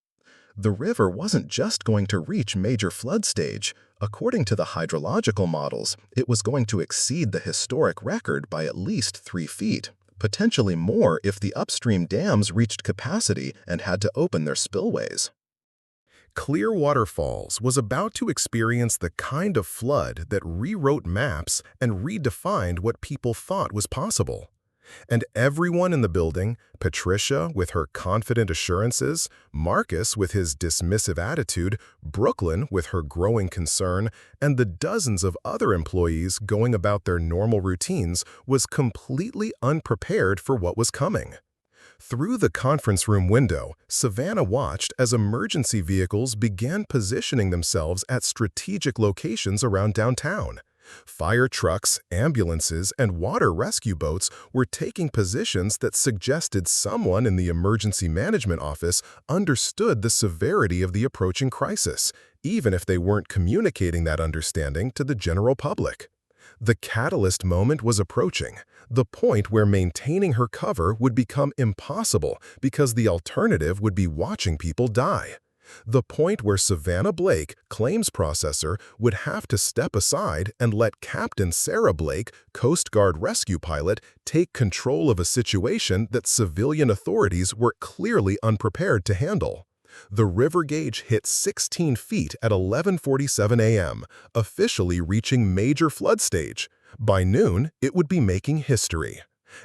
The river wasn't just going to reach major flood stage. According to the hydrological models, it was going to exceed the historic record by at least 3 feet, potentially more if the upstream dams reached capacity and had to open their spillways. Clearwater Falls was about to experience the kind of flood that rewrote maps and redefined what people thought was possible. And everyone in the building, Patricia with her confident assurances, Marcus with his dismissive attitude, Brooklyn with her growing concern, and the dozens of other employees going about their normal routines, was completely unprepared for what was coming. Through the conference room window, Savannah watched as emergency vehicles began positioning themselves at strategic locations around downtown. Fire trucks, ambulances, and water rescue boats were taking positions that suggested someone in the emergency management office understood the severity of the approaching crisis, even if they weren't communicating that understanding to the general public. The catalyst moment was approaching, the point where maintaining her cover would become impossible because the alternative would be watching people die. The point where Savannah Blake, claims processor, would have to step aside and let Captain Sarah Blake, Coast Guard rescue pilot, take control of a situation that civilian authorities were clearly unprepared to handle. The river gauge hit 16 feet at 11:47 a.m., officially reaching major flood stage. By noon, it would be making history.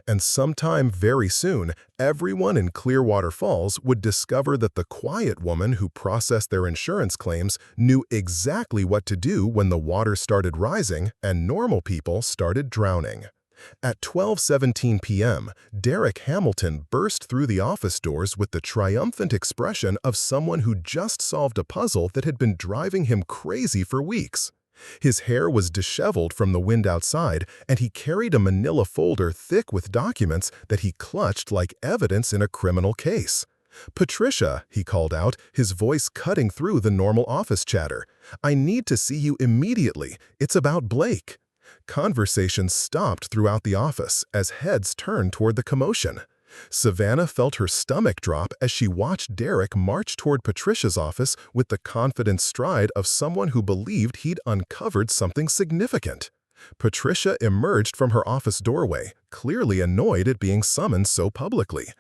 And sometime very soon, everyone in Clearwater Falls would discover that the quiet woman who processed their insurance claims knew exactly what to do when the water started rising and normal people started drowning. At 12:17 p.m., Derek Hamilton burst through the office doors with the triumphant expression of someone who just solved a puzzle that had been driving him crazy for weeks. His hair was disheveled from the wind outside, and he carried a manila folder thick with documents that he clutched like evidence in a criminal case. "Patricia," he called out, his voice cutting through the normal office chatter, "I need to see you immediately. It's about Blake." Conversations stopped throughout the office as heads turned toward the commotion. Savannah felt her stomach drop as she watched Derek march toward Patricia's office with the confident stride of someone who believed he'd uncovered something significant. Patricia emerged from her office doorway, clearly annoyed at being summoned so publicly.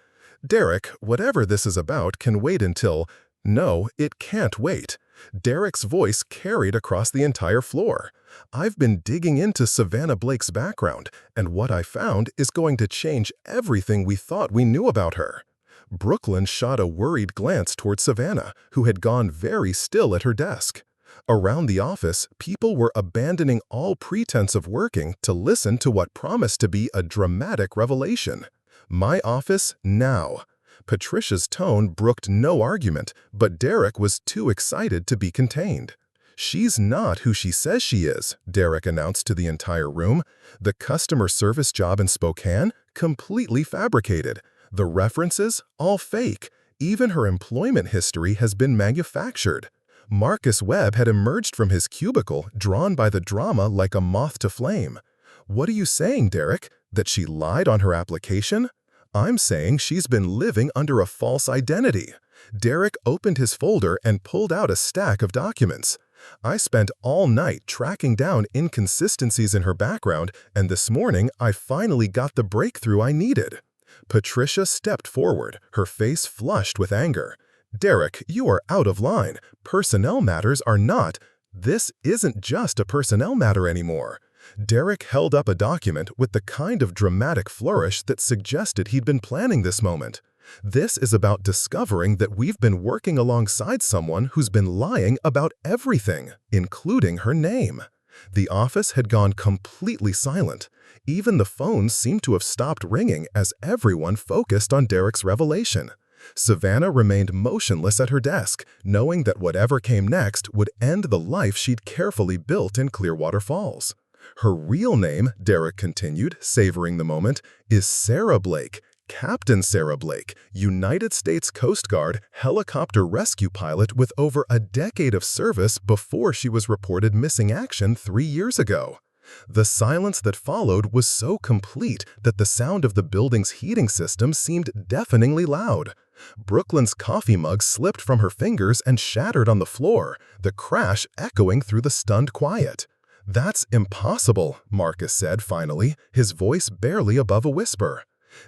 "Derek, whatever this is about can wait until—" "No, it can't wait." Derek's voice carried across the entire floor. "I've been digging into Savannah Blake's background, and what I found is going to change everything we thought we knew about her." Brooklyn shot a worried glance toward Savannah, who had gone very still at her desk. Around the office, people were abandoning all pretense of working to listen to what promised to be a dramatic revelation. "My office, now." Patricia's tone brooked no argument, but Derek was too excited to be contained. "She's not who she says she is," Derek announced to the entire room. "The customer service job in Spokane? Completely fabricated. The references? All fake. Even her employment history has been manufactured." Marcus Webb had emerged from his cubicle, drawn by the drama like a moth to flame. "What are you saying, Derek? That she lied on her application?" "I'm saying she's been living under a false identity." Derek opened his folder and pulled out a stack of documents. "I spent all night tracking down inconsistencies in her background, and this morning I finally got the breakthrough I needed." Patricia stepped forward, her face flushed with anger. "Derek, you are out of line. Personnel matters are not—" "This isn't just a personnel matter anymore." Derek held up a document with the kind of dramatic flourish that suggested he'd been planning this moment. This is about discovering that we've been working alongside someone who's been lying about everything, including her name. The office had gone completely silent. Even the phones seemed to have stopped ringing as everyone focused on Derek's revelation. Savannah remained motionless at her desk, knowing that whatever came next would end the life she'd carefully built in Clearwater Falls. Her real name, Derek continued, savoring the moment, is Sarah Blake, Captain Sarah Blake, United States Coast Guard helicopter rescue pilot with over a decade of service before she was reported missing action 3 years ago. The silence that followed was so complete that the sound of the building's heating system seemed deafeningly loud. Brooklyn's coffee mug slipped from her fingers and shattered on the floor, the crash echoing through the stunned quiet. "That's impossible," Marcus said finally, his voice barely above a whisper.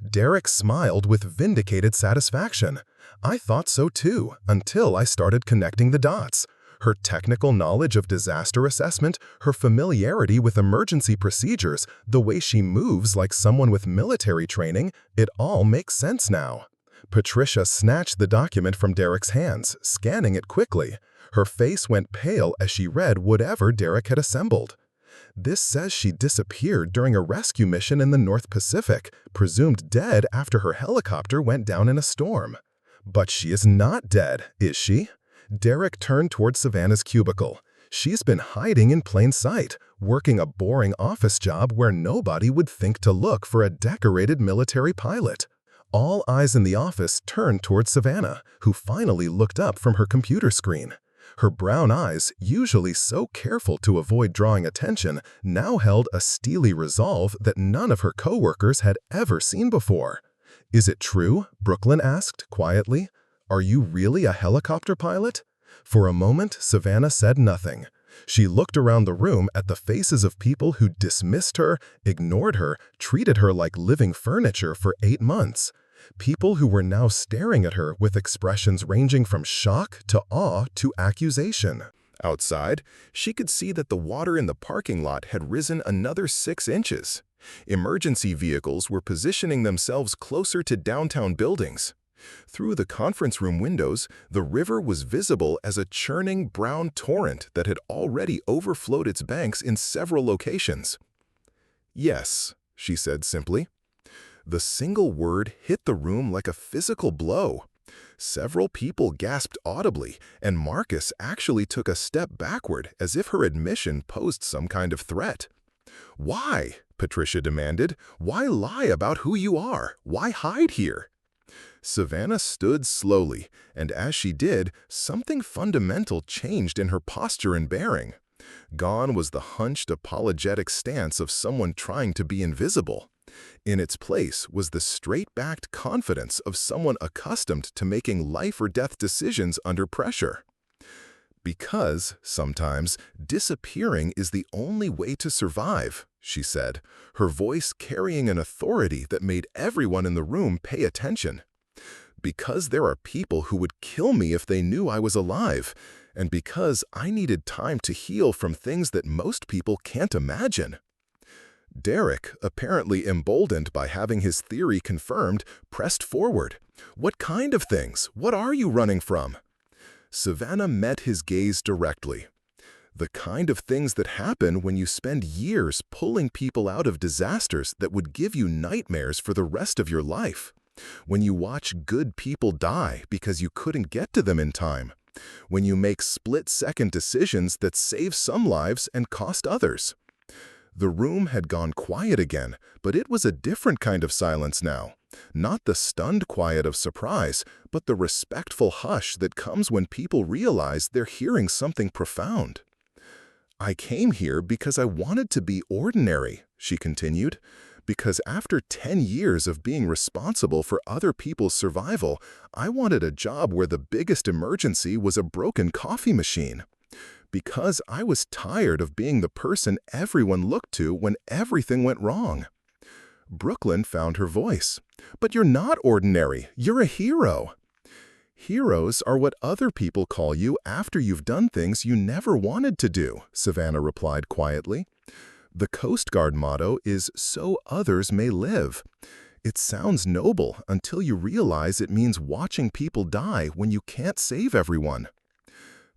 Derek smiled with vindicated satisfaction. "I thought so too, until I started connecting the dots. Her technical knowledge of disaster assessment, her familiarity with emergency procedures, the way she moves like someone with military training, it all makes sense now." Patricia snatched the document from Derek's hands, scanning it quickly. Her face went pale as she read whatever Derek had assembled. "This says she disappeared during a rescue mission in the North Pacific, presumed dead after her helicopter went down in a storm." "But she is not dead, is she?" Derek turned toward Savannah's cubicle. "She's been hiding in plain sight, working a boring office job where nobody would think to look for a decorated military pilot." All eyes in the office turned toward Savannah, who finally looked up from her computer screen. Her brown eyes, usually so careful to avoid drawing attention, now held a steely resolve that none of her coworkers had ever seen before. "Is it true?" Brooklyn asked quietly. "Are you really a helicopter pilot?" For a moment, Savannah said nothing. She looked around the room at the faces of people who dismissed her, ignored her, treated her like living furniture for 8 months. People who were now staring at her with expressions ranging from shock to awe to accusation. Outside, she could see that the water in the parking lot had risen another 6 inches. Emergency vehicles were positioning themselves closer to downtown buildings. Through the conference room windows, the river was visible as a churning brown torrent that had already overflowed its banks in several locations. "Yes," she said simply. The single word hit the room like a physical blow. Several people gasped audibly, and Marcus actually took a step backward as if her admission posed some kind of threat. "Why?" Patricia demanded. "Why lie about who you are? Why hide here?" Savannah stood slowly, and as she did, something fundamental changed in her posture and bearing. Gone was the hunched, apologetic stance of someone trying to be invisible. In its place was the straight-backed confidence of someone accustomed to making life-or-death decisions under pressure. "Because, sometimes, disappearing is the only way to survive," she said, her voice carrying an authority that made everyone in the room pay attention. "Because there are people who would kill me if they knew I was alive, and because I needed time to heal from things that most people can't imagine." Derek, apparently emboldened by having his theory confirmed, pressed forward. "What kind of things? What are you running from?" Savannah met his gaze directly. "The kind of things that happen when you spend years pulling people out of disasters that would give you nightmares for the rest of your life. When you watch good people die because you couldn't get to them in time. When you make split-second decisions that save some lives and cost others." The room had gone quiet again, but it was a different kind of silence now. Not the stunned quiet of surprise, but the respectful hush that comes when people realize they're hearing something profound. "I came here because I wanted to be ordinary," she continued. "Because after 10 years of being responsible for other people's survival, I wanted a job where the biggest emergency was a broken coffee machine. Because I was tired of being the person everyone looked to when everything went wrong." Brooklyn found her voice. "But you're not ordinary. You're a hero." "Heroes are what other people call you after you've done things you never wanted to do," Savannah replied quietly. The Coast Guard motto is "So others may live." It sounds noble until you realize it means watching people die when you can't save everyone.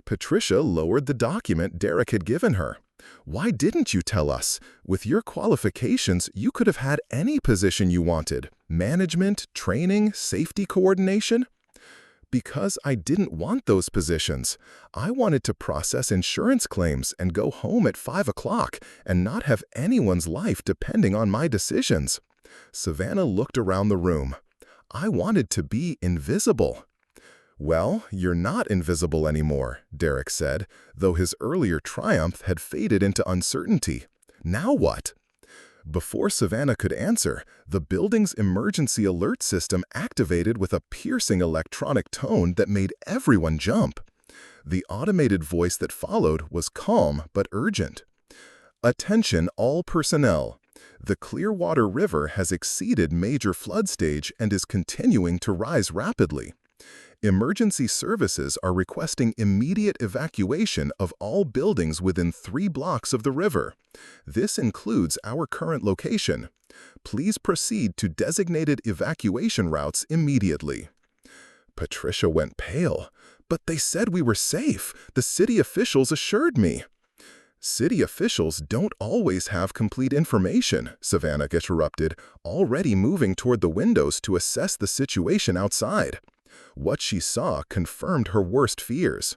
Patricia lowered the document Derek had given her. "Why didn't you tell us? With your qualifications, you could have had any position you wanted. Management, training, safety coordination." "Because I didn't want those positions. I wanted to process insurance claims and go home at 5 o'clock and not have anyone's life depending on my decisions." Savannah looked around the room. "I wanted to be invisible." "Well, you're not invisible anymore," Derek said, though his earlier triumph had faded into uncertainty. "Now what?" Before Savannah could answer, the building's emergency alert system activated with a piercing electronic tone that made everyone jump. The automated voice that followed was calm but urgent. "Attention all personnel. The Clearwater River has exceeded major flood stage and is continuing to rise rapidly. Emergency services are requesting immediate evacuation of all buildings within 3 blocks of the river. This includes our current location. Please proceed to designated evacuation routes immediately." Patricia went pale. "But they said we were safe. The city officials assured me." "City officials don't always have complete information," Savannah interrupted, already moving toward the windows to assess the situation outside. What she saw confirmed her worst fears.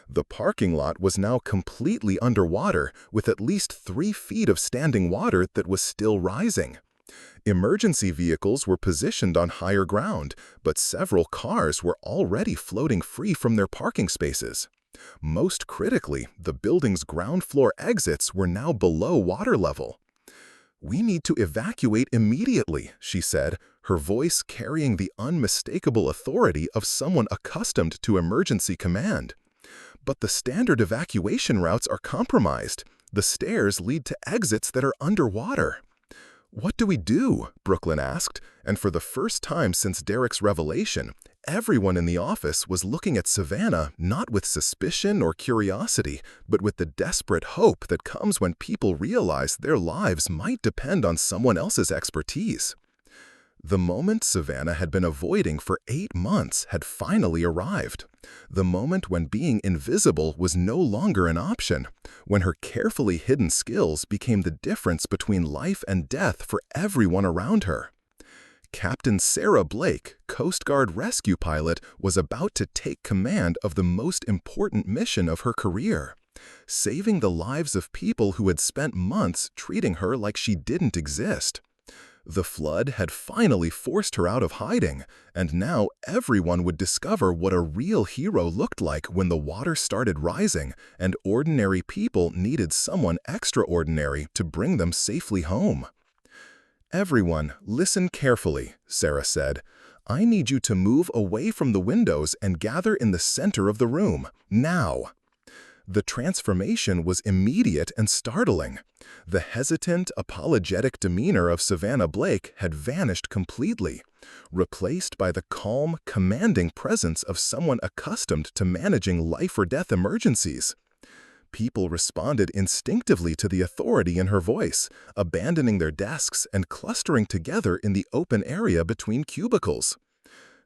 The parking lot was now completely underwater, with at least 3 feet of standing water that was still rising. Emergency vehicles were positioned on higher ground, but several cars were already floating free from their parking spaces. Most critically, the building's ground floor exits were now below water level. "We need to evacuate immediately," she said, her voice carrying the unmistakable authority of someone accustomed to emergency command. "But the standard evacuation routes are compromised. The stairs lead to exits that are underwater." "What do we do?" Brooklyn asked, and for the first time since Derek's revelation, everyone in the office was looking at Savannah not with suspicion or curiosity, but with the desperate hope that comes when people realize their lives might depend on someone else's expertise. The moment Savannah had been avoiding for 8 months had finally arrived. The moment when being invisible was no longer an option, when her carefully hidden skills became the difference between life and death for everyone around her. Captain Sarah Blake, Coast Guard rescue pilot, was about to take command of the most important mission of her career, saving the lives of people who had spent months treating her like she didn't exist. The flood had finally forced her out of hiding, and now everyone would discover what a real hero looked like when the water started rising and ordinary people needed someone extraordinary to bring them safely home. "Everyone, listen carefully," Sarah said. "I need you to move away from the windows and gather in the center of the room, now." The transformation was immediate and startling. The hesitant, apologetic demeanor of Savannah Blake had vanished completely, replaced by the calm, commanding presence of someone accustomed to managing life-or-death emergencies. People responded instinctively to the authority in her voice, abandoning their desks and clustering together in the open area between cubicles.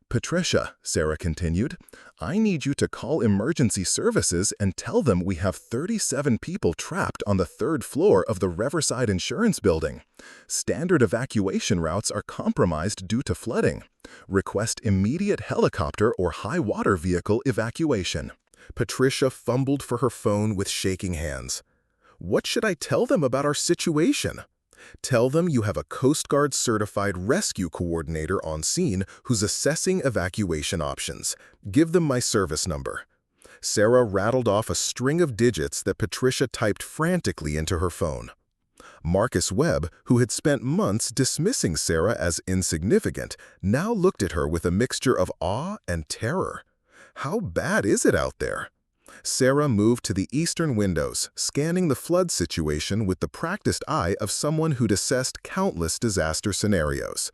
"Patricia," Sarah continued, "I need you to call emergency services and tell them we have 37 people trapped on the 3rd floor of the Riverside Insurance building. Standard evacuation routes are compromised due to flooding. Request immediate helicopter or high-water vehicle evacuation." Patricia fumbled for her phone with shaking hands. "What should I tell them about our situation?" "Tell them you have a Coast Guard certified rescue coordinator on scene who's assessing evacuation options. Give them my service number." Sarah rattled off a string of digits that Patricia typed frantically into her phone. Marcus Webb, who had spent months dismissing Sarah as insignificant, now looked at her with a mixture of awe and terror. "How bad is it out there?" Sarah moved to the eastern windows, scanning the flood situation with the practiced eye of someone who'd assessed countless disaster scenarios.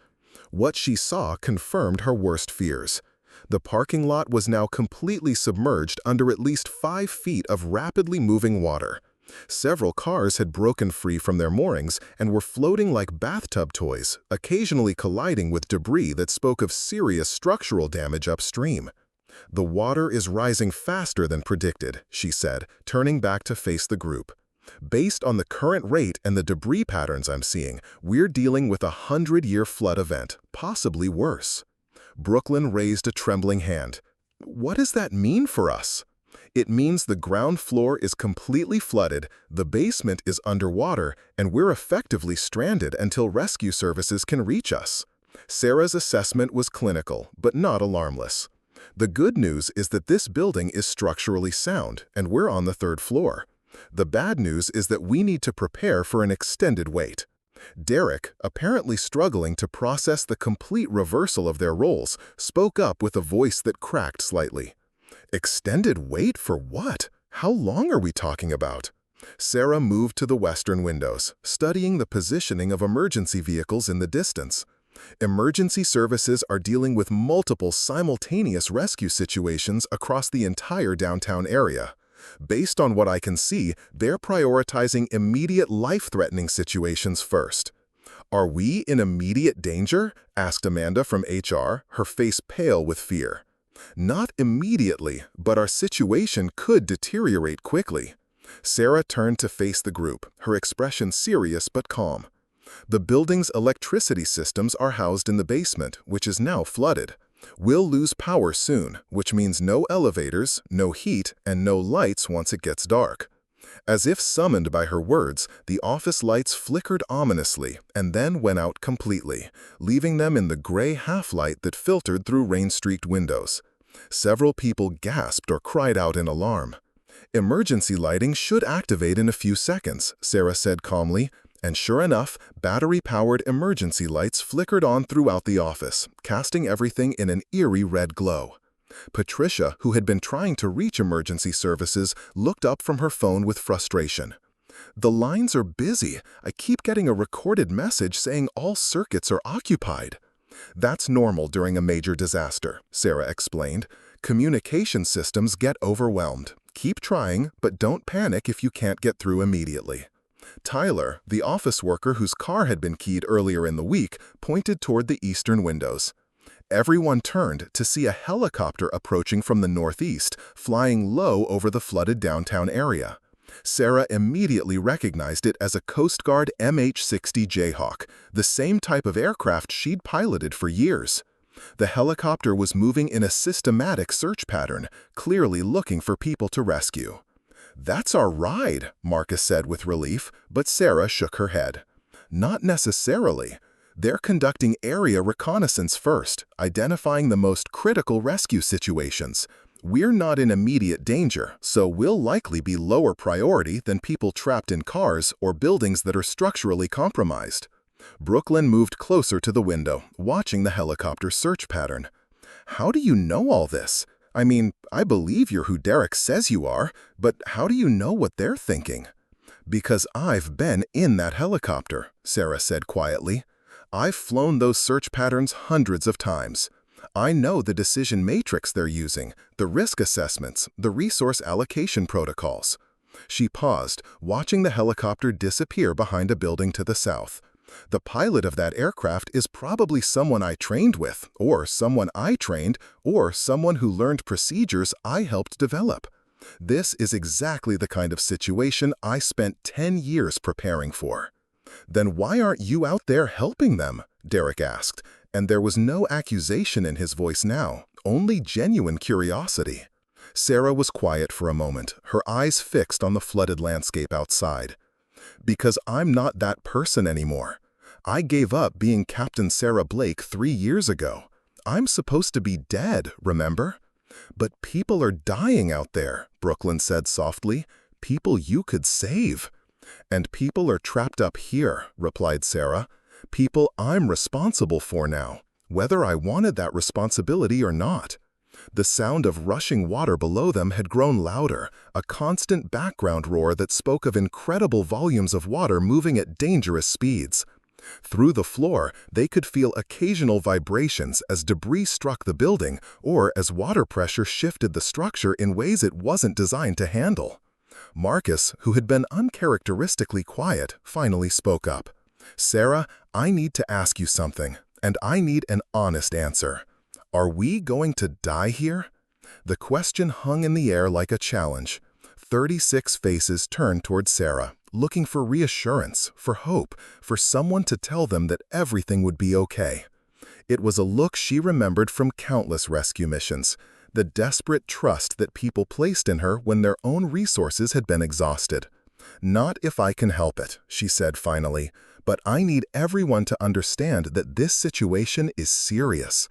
What she saw confirmed her worst fears. The parking lot was now completely submerged under at least 5 feet of rapidly moving water. Several cars had broken free from their moorings and were floating like bathtub toys, occasionally colliding with debris that spoke of serious structural damage upstream. "The water is rising faster than predicted," she said, turning back to face the group. "Based on the current rate and the debris patterns I'm seeing, we're dealing with a 100-year flood event, possibly worse." Brooklyn raised a trembling hand. "What does that mean for us?" "It means the ground floor is completely flooded, the basement is underwater, and we're effectively stranded until rescue services can reach us." Sarah's assessment was clinical, but not alarmless. "The good news is that this building is structurally sound, and we're on the 3rd floor. The bad news is that we need to prepare for an extended wait." Derek, apparently struggling to process the complete reversal of their roles, spoke up with a voice that cracked slightly. "Extended wait for what? How long are we talking about?" Sarah moved to the western windows, studying the positioning of emergency vehicles in the distance. Emergency services are dealing with multiple simultaneous rescue situations across the entire downtown area. Based on what I can see, they're prioritizing immediate life-threatening situations first. "Are we in immediate danger?" asked Amanda from HR, her face pale with fear. "Not immediately, but our situation could deteriorate quickly." Sarah turned to face the group, her expression serious but calm. "The building's electricity systems are housed in the basement, which is now flooded. We'll lose power soon, which means no elevators, no heat, and no lights once it gets dark." As if summoned by her words, the office lights flickered ominously and then went out completely, leaving them in the gray half-light that filtered through rain-streaked windows. Several people gasped or cried out in alarm. "Emergency lighting should activate in a few seconds," Sarah said calmly, and sure enough, battery-powered emergency lights flickered on throughout the office, casting everything in an eerie red glow. Patricia, who had been trying to reach emergency services, looked up from her phone with frustration. "The lines are busy. I keep getting a recorded message saying all circuits are occupied." "That's normal during a major disaster," Sarah explained. "Communication systems get overwhelmed. Keep trying, but don't panic if you can't get through immediately." Tyler, the office worker whose car had been keyed earlier in the week, pointed toward the eastern windows. Everyone turned to see a helicopter approaching from the northeast, flying low over the flooded downtown area. Sarah immediately recognized it as a Coast Guard MH-60 Jayhawk, the same type of aircraft she'd piloted for years. The helicopter was moving in a systematic search pattern, clearly looking for people to rescue. "That's our ride," Marcus said with relief, but Sarah shook her head. "Not necessarily. They're conducting area reconnaissance first, identifying the most critical rescue situations. We're not in immediate danger, so we'll likely be lower priority than people trapped in cars or buildings that are structurally compromised." Brooklyn moved closer to the window, watching the helicopter search pattern. "How do you know all this? I mean, I believe you're who Derek says you are, but how do you know what they're thinking?" "Because I've been in that helicopter," Sarah said quietly. "I've flown those search patterns hundreds of times. I know the decision matrix they're using, the risk assessments, the resource allocation protocols." She paused, watching the helicopter disappear behind a building to the south. "The pilot of that aircraft is probably someone I trained with, or someone I trained, or someone who learned procedures I helped develop. This is exactly the kind of situation I spent 10 years preparing for." "Then why aren't you out there helping them?" Derek asked, and there was no accusation in his voice now, only genuine curiosity. Sarah was quiet for a moment, her eyes fixed on the flooded landscape outside. "Because I'm not that person anymore. I gave up being Captain Sarah Blake 3 years ago. I'm supposed to be dead, remember?" "But people are dying out there," Brooklyn said softly. "People you could save." "And people are trapped up here," replied Sarah. "People I'm responsible for now, whether I wanted that responsibility or not." The sound of rushing water below them had grown louder, a constant background roar that spoke of incredible volumes of water moving at dangerous speeds. Through the floor, they could feel occasional vibrations as debris struck the building or as water pressure shifted the structure in ways it wasn't designed to handle. Marcus, who had been uncharacteristically quiet, finally spoke up. "Sarah, I need to ask you something, and I need an honest answer. Are we going to die here?" The question hung in the air like a challenge. 36 faces turned toward Sarah, looking for reassurance, for hope, for someone to tell them that everything would be okay. It was a look she remembered from countless rescue missions, the desperate trust that people placed in her when their own resources had been exhausted. "Not if I can help it," she said finally, "but I need everyone to understand that this situation is serious.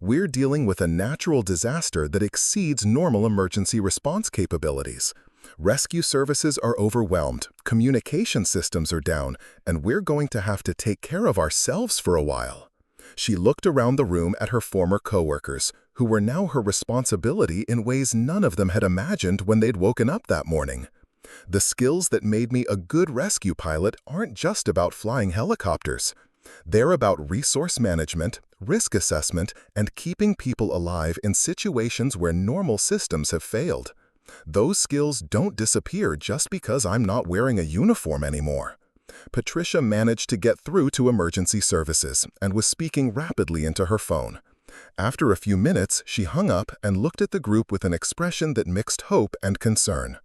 We're dealing with a natural disaster that exceeds normal emergency response capabilities. Rescue services are overwhelmed, communication systems are down, and we're going to have to take care of ourselves for a while." She looked around the room at her former coworkers, who were now her responsibility in ways none of them had imagined when they'd woken up that morning. "The skills that made me a good rescue pilot aren't just about flying helicopters. They're about resource management, risk assessment, and keeping people alive in situations where normal systems have failed. Those skills don't disappear just because I'm not wearing a uniform anymore." Patricia managed to get through to emergency services and was speaking rapidly into her phone. After a few minutes, she hung up and looked at the group with an expression that mixed hope and concern.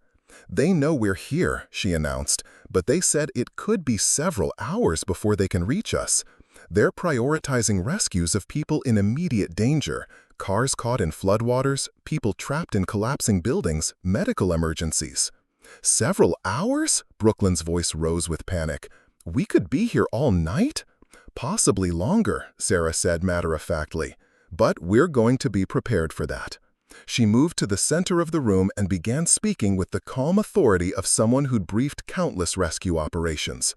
"They know we're here," she announced, "but they said it could be several hours before they can reach us. They're prioritizing rescues of people in immediate danger, cars caught in floodwaters, people trapped in collapsing buildings, medical emergencies." "Several hours?" Brooklyn's voice rose with panic. "We could be here all night?" "Possibly longer," Sarah said matter-of-factly. "But we're going to be prepared for that." She moved to the center of the room and began speaking with the calm authority of someone who'd briefed countless rescue operations.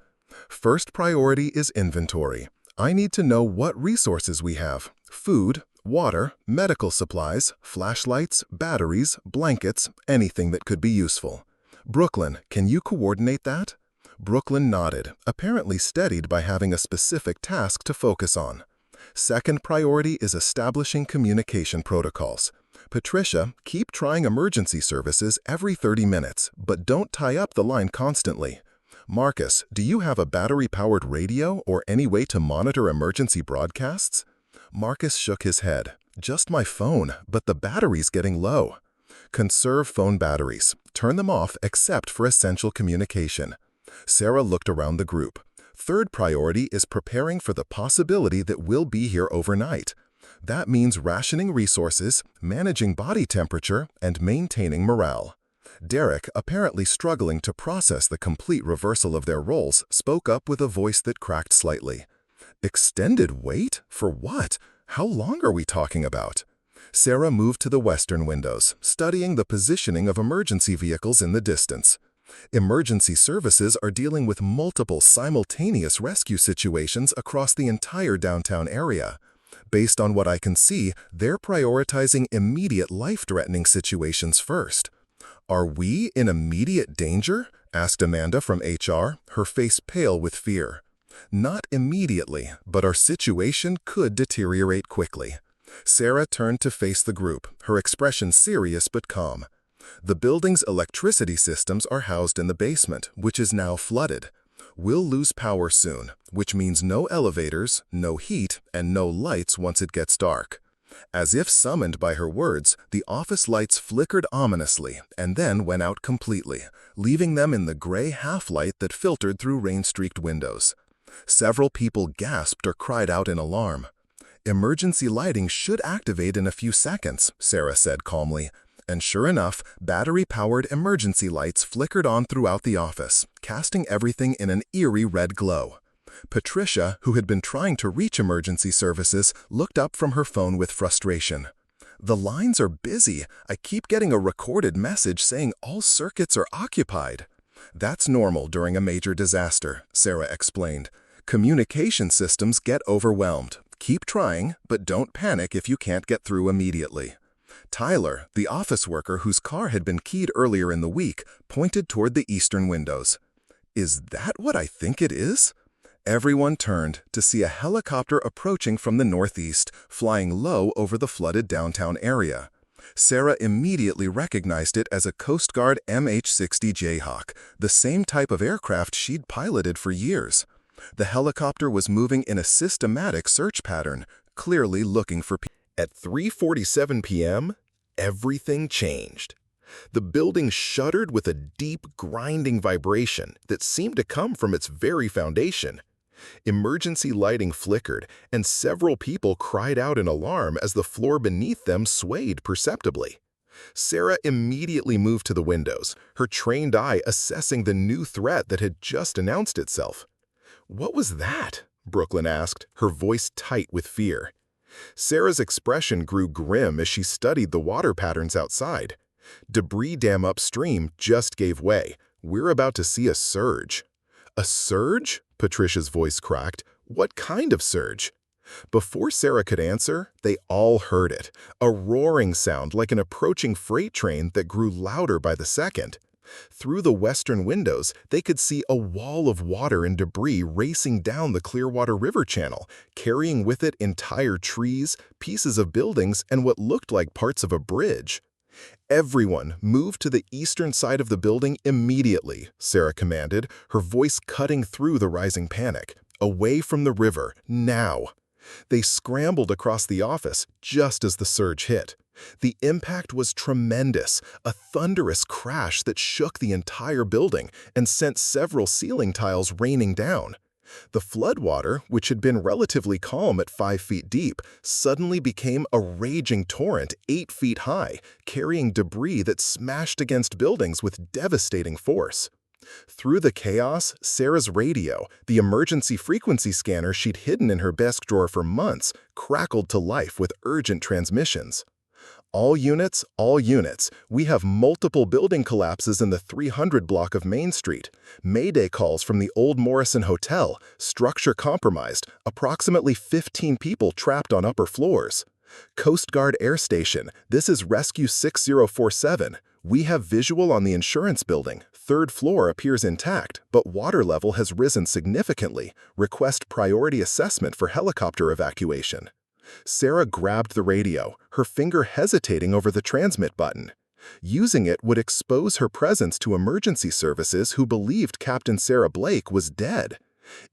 "First priority is inventory. I need to know what resources we have: food, water, medical supplies, flashlights, batteries, blankets, anything that could be useful. Brooklyn, can you coordinate that?" Brooklyn nodded, apparently steadied by having a specific task to focus on. "Second priority is establishing communication protocols. Patricia, keep trying emergency services every 30 minutes, but don't tie up the line constantly. Marcus, do you have a battery-powered radio or any way to monitor emergency broadcasts?" Marcus shook his head. "Just my phone, but the battery's getting low." "Conserve phone batteries. Turn them off except for essential communication." Sarah looked around the group. "Third priority is preparing for the possibility that we'll be here overnight. That means rationing resources, managing body temperature, and maintaining morale." Derek, apparently struggling to process the complete reversal of their roles, spoke up with a voice that cracked slightly. "Extended wait? For what? How long are we talking about?" Sarah moved to the western windows, studying the positioning of emergency vehicles in the distance. "Emergency services are dealing with multiple simultaneous rescue situations across the entire downtown area. Based on what I can see, they're prioritizing immediate life-threatening situations first." "Are we in immediate danger?" asked Amanda from HR, her face pale with fear. "Not immediately, but our situation could deteriorate quickly." Sarah turned to face the group, her expression serious but calm. "The building's electricity systems are housed in the basement, which is now flooded. We'll lose power soon, which means no elevators, no heat, and no lights once it gets dark." As if summoned by her words, the office lights flickered ominously and then went out completely, leaving them in the gray half-light that filtered through rain-streaked windows. Several people gasped or cried out in alarm. "Emergency lighting should activate in a few seconds," Sarah said calmly. And sure enough, battery-powered emergency lights flickered on throughout the office, casting everything in an eerie red glow. Patricia, who had been trying to reach emergency services, looked up from her phone with frustration. "The lines are busy. I keep getting a recorded message saying all circuits are occupied." "That's normal during a major disaster," Sarah explained. "Communication systems get overwhelmed. Keep trying, but don't panic if you can't get through immediately." Tyler, the office worker whose car had been keyed earlier in the week, pointed toward the eastern windows. "Is that what I think it is?" Everyone turned to see a helicopter approaching from the northeast, flying low over the flooded downtown area. Sarah immediately recognized it as a Coast Guard MH-60 Jayhawk, the same type of aircraft she'd piloted for years. The helicopter was moving in a systematic search pattern, clearly looking for people. At 3:47 p.m., everything changed. The building shuddered with a deep, grinding vibration that seemed to come from its very foundation. Emergency lighting flickered, and several people cried out in alarm as the floor beneath them swayed perceptibly. Sarah immediately moved to the windows, her trained eye assessing the new threat that had just announced itself. "What was that?" Brooklyn asked, her voice tight with fear. Sarah's expression grew grim as she studied the water patterns outside. Debris dam upstream just gave way. "We're about to see a surge." "A surge?" Patricia's voice cracked. "What kind of surge?" Before Sarah could answer, they all heard it, a roaring sound like an approaching freight train that grew louder by the second. Through the western windows, they could see a wall of water and debris racing down the Clearwater River channel, carrying with it entire trees, pieces of buildings, and what looked like parts of a bridge. "Everyone moved to the eastern side of the building immediately," Sarah commanded, her voice cutting through the rising panic. "Away from the river, now." They scrambled across the office just as the surge hit. The impact was tremendous, a thunderous crash that shook the entire building and sent several ceiling tiles raining down. The floodwater, which had been relatively calm at 5 feet deep, suddenly became a raging torrent 8 feet high, carrying debris that smashed against buildings with devastating force. Through the chaos, Sarah's radio, the emergency frequency scanner she'd hidden in her desk drawer for months, crackled to life with urgent transmissions. All units, we have multiple building collapses in the 300 block of Main Street. Mayday calls from the old Morrison Hotel, structure compromised, approximately 15 people trapped on upper floors. Coast Guard Air Station, this is Rescue 6047. We have visual on the insurance building. 3rd floor appears intact, but water level has risen significantly. Request priority assessment for helicopter evacuation. Sarah grabbed the radio, her finger hesitating over the transmit button. Using it would expose her presence to emergency services who believed Captain Sarah Blake was dead.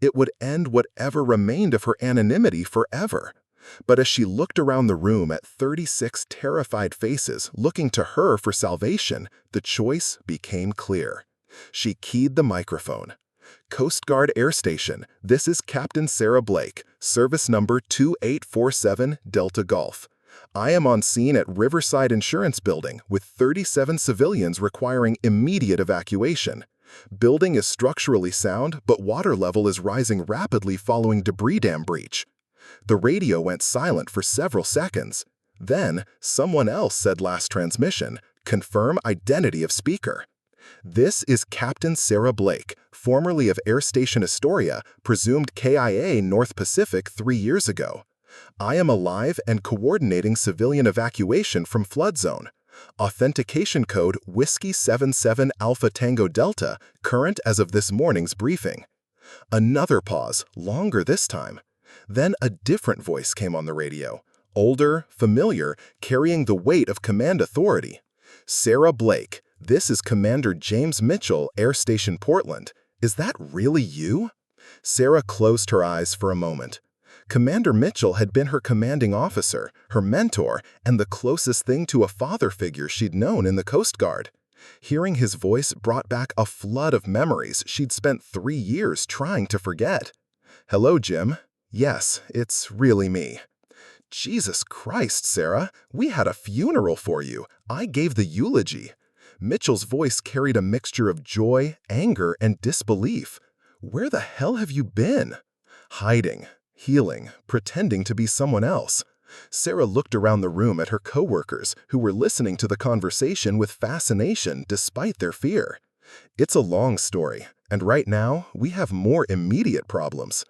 It would end whatever remained of her anonymity forever. But as she looked around the room at 36 terrified faces looking to her for salvation, the choice became clear. She keyed the microphone. "Coast Guard Air Station, this is Captain Sarah Blake, service number 2847 Delta Golf. I am on scene at Riverside Insurance building with 37 civilians requiring immediate evacuation. Building is structurally sound, but water level is rising rapidly following debris dam breach." The radio went silent for several seconds. Then, someone else said last transmission, "Confirm identity of speaker." "This is Captain Sarah Blake, formerly of Air Station Astoria, presumed KIA North Pacific 3 years ago. I am alive and coordinating civilian evacuation from flood zone. Authentication code Whiskey 77 Alpha Tango Delta, current as of this morning's briefing." Another pause, longer this time. Then a different voice came on the radio, older, familiar, carrying the weight of command authority. "Sarah Blake, this is Commander James Mitchell, Air Station Portland. Is that really you?" Sarah closed her eyes for a moment. Commander Mitchell had been her commanding officer, her mentor, and the closest thing to a father figure she'd known in the Coast Guard. Hearing his voice brought back a flood of memories she'd spent 3 years trying to forget. "Hello, Jim. Yes, it's really me." "Jesus Christ, Sarah, we had a funeral for you. I gave the eulogy." Mitchell's voice carried a mixture of joy, anger, and disbelief. "Where the hell have you been?" "Hiding, healing, pretending to be someone else." Sarah looked around the room at her coworkers, who were listening to the conversation with fascination despite their fear. "It's a long story, and right now, we have more immediate problems."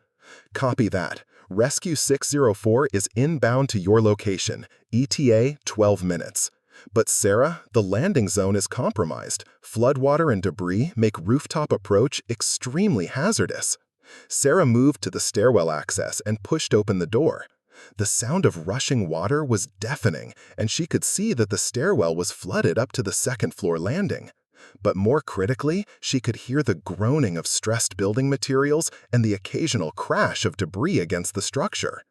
"Copy that. Rescue 604 is inbound to your location, ETA 12 minutes. But Sarah, the landing zone is compromised. Floodwater and debris make rooftop approach extremely hazardous." Sarah moved to the stairwell access and pushed open the door. The sound of rushing water was deafening, and she could see that the stairwell was flooded up to the second-floor landing. But more critically, she could hear the groaning of stressed building materials and the occasional crash of debris against the structure.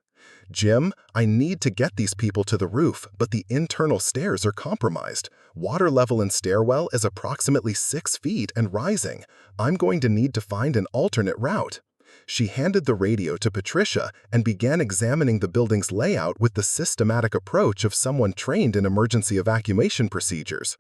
"Jim, I need to get these people to the roof, but the internal stairs are compromised. Water level in stairwell is approximately 6 feet and rising. I'm going to need to find an alternate route." She handed the radio to Patricia and began examining the building's layout with the systematic approach of someone trained in emergency evacuation procedures.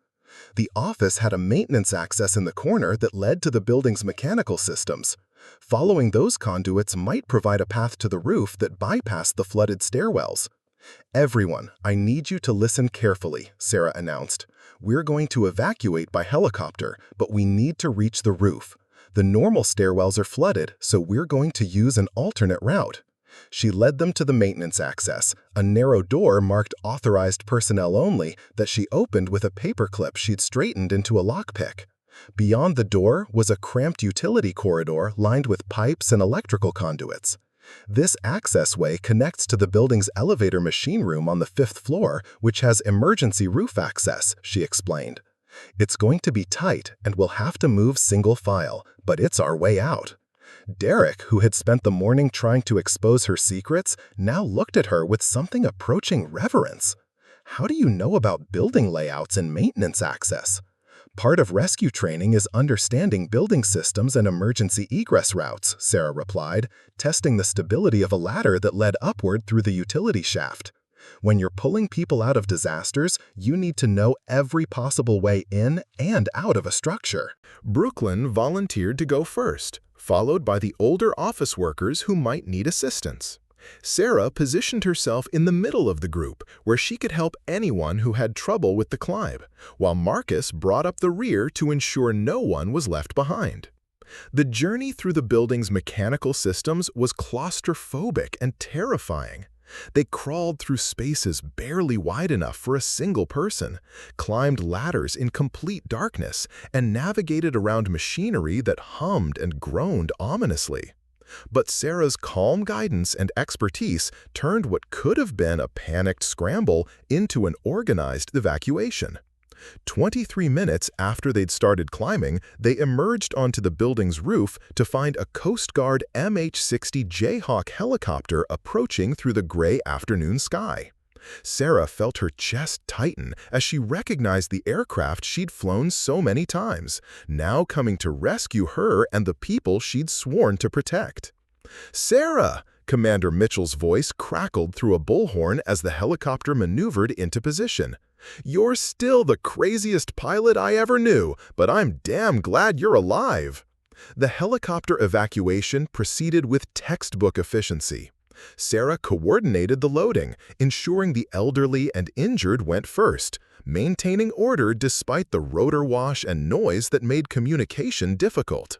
The office had a maintenance access in the corner that led to the building's mechanical systems. Following those conduits might provide a path to the roof that bypassed the flooded stairwells. "Everyone, I need you to listen carefully," Sarah announced. "We're going to evacuate by helicopter, but we need to reach the roof. The normal stairwells are flooded, so we're going to use an alternate route." She led them to the maintenance access, a narrow door marked "Authorized Personnel Only" that she opened with a paperclip she'd straightened into a lockpick. Beyond the door was a cramped utility corridor lined with pipes and electrical conduits. This accessway connects to the building's elevator machine room on the 5th floor, which has emergency roof access, she explained. "It's going to be tight and we'll have to move single file, but it's our way out." Derek, who had spent the morning trying to expose her secrets, now looked at her with something approaching reverence. "How do you know about building layouts and maintenance access?" "Part of rescue training is understanding building systems and emergency egress routes," Sarah replied, testing the stability of a ladder that led upward through the utility shaft. "When you're pulling people out of disasters, you need to know every possible way in and out of a structure." Brooklyn volunteered to go first, followed by the older office workers who might need assistance. Sarah positioned herself in the middle of the group, where she could help anyone who had trouble with the climb, while Marcus brought up the rear to ensure no one was left behind. The journey through the building's mechanical systems was claustrophobic and terrifying. They crawled through spaces barely wide enough for a single person, climbed ladders in complete darkness, and navigated around machinery that hummed and groaned ominously. But Sarah's calm guidance and expertise turned what could have been a panicked scramble into an organized evacuation. 23 minutes after they'd started climbing, they emerged onto the building's roof to find a Coast Guard MH-60 Jayhawk helicopter approaching through the gray afternoon sky. Sarah felt her chest tighten as she recognized the aircraft she'd flown so many times, now coming to rescue her and the people she'd sworn to protect. "Sarah!" Commander Mitchell's voice crackled through a bullhorn as the helicopter maneuvered into position. "You're still the craziest pilot I ever knew, but I'm damn glad you're alive." The helicopter evacuation proceeded with textbook efficiency. Sarah coordinated the loading, ensuring the elderly and injured went first, maintaining order despite the rotor wash and noise that made communication difficult.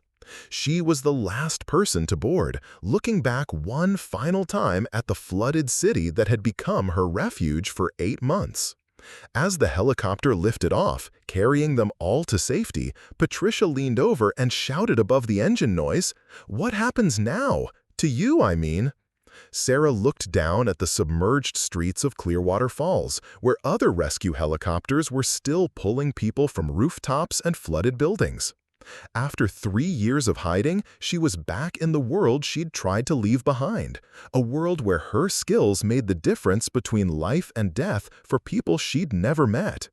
She was the last person to board, looking back one final time at the flooded city that had become her refuge for 8 months. As the helicopter lifted off, carrying them all to safety, Patricia leaned over and shouted above the engine noise, "What happens now? To you, I mean." Sarah looked down at the submerged streets of Clearwater Falls, where other rescue helicopters were still pulling people from rooftops and flooded buildings. After 3 years of hiding, she was back in the world she'd tried to leave behind, a world where her skills made the difference between life and death for people she'd never met.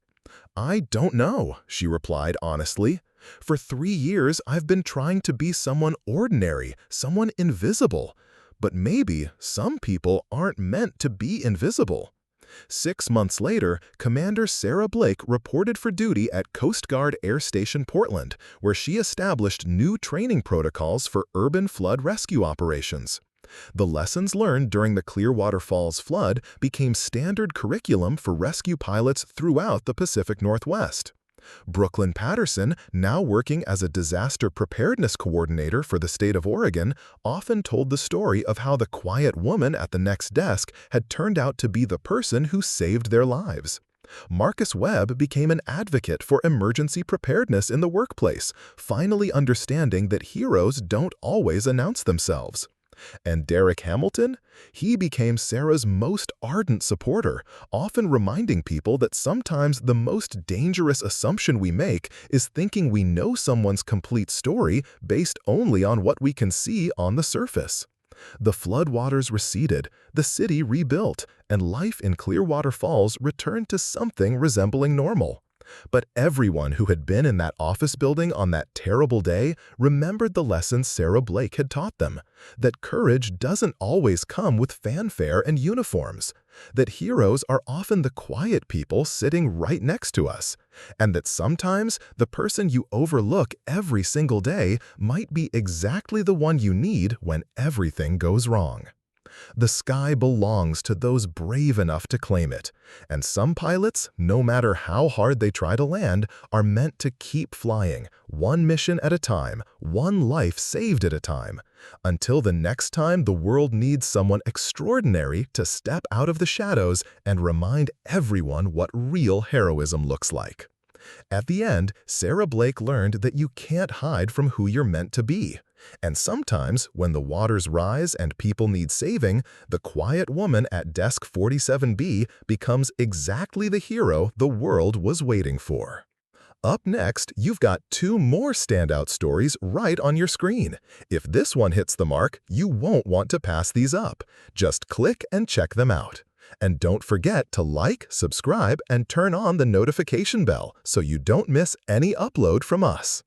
"I don't know," she replied honestly. "For 3 years, I've been trying to be someone ordinary, someone invisible. But maybe some people aren't meant to be invisible." 6 months later, Commander Sarah Blake reported for duty at Coast Guard Air Station Portland, where she established new training protocols for urban flood rescue operations. The lessons learned during the Clearwater Falls flood became standard curriculum for rescue pilots throughout the Pacific Northwest. Brooklyn Patterson, now working as a disaster preparedness coordinator for the state of Oregon, often told the story of how the quiet woman at the next desk had turned out to be the person who saved their lives. Marcus Webb became an advocate for emergency preparedness in the workplace, finally understanding that heroes don't always announce themselves. And Derek Hamilton? He became Sarah's most ardent supporter, often reminding people that sometimes the most dangerous assumption we make is thinking we know someone's complete story based only on what we can see on the surface. The floodwaters receded, the city rebuilt, and life in Clearwater Falls returned to something resembling normal. But everyone who had been in that office building on that terrible day remembered the lessons Sarah Blake had taught them, that courage doesn't always come with fanfare and uniforms, that heroes are often the quiet people sitting right next to us, and that sometimes the person you overlook every single day might be exactly the one you need when everything goes wrong. The sky belongs to those brave enough to claim it, and some pilots, no matter how hard they try to land, are meant to keep flying, one mission at a time, one life saved at a time, until the next time the world needs someone extraordinary to step out of the shadows and remind everyone what real heroism looks like. At the end, Sarah Blake learned that you can't hide from who you're meant to be. And sometimes, when the waters rise and people need saving, the quiet woman at desk 47B becomes exactly the hero the world was waiting for. Up next, you've got two more standout stories right on your screen. If this one hits the mark, you won't want to pass these up. Just click and check them out. And don't forget to like, subscribe, and turn on the notification bell so you don't miss any upload from us.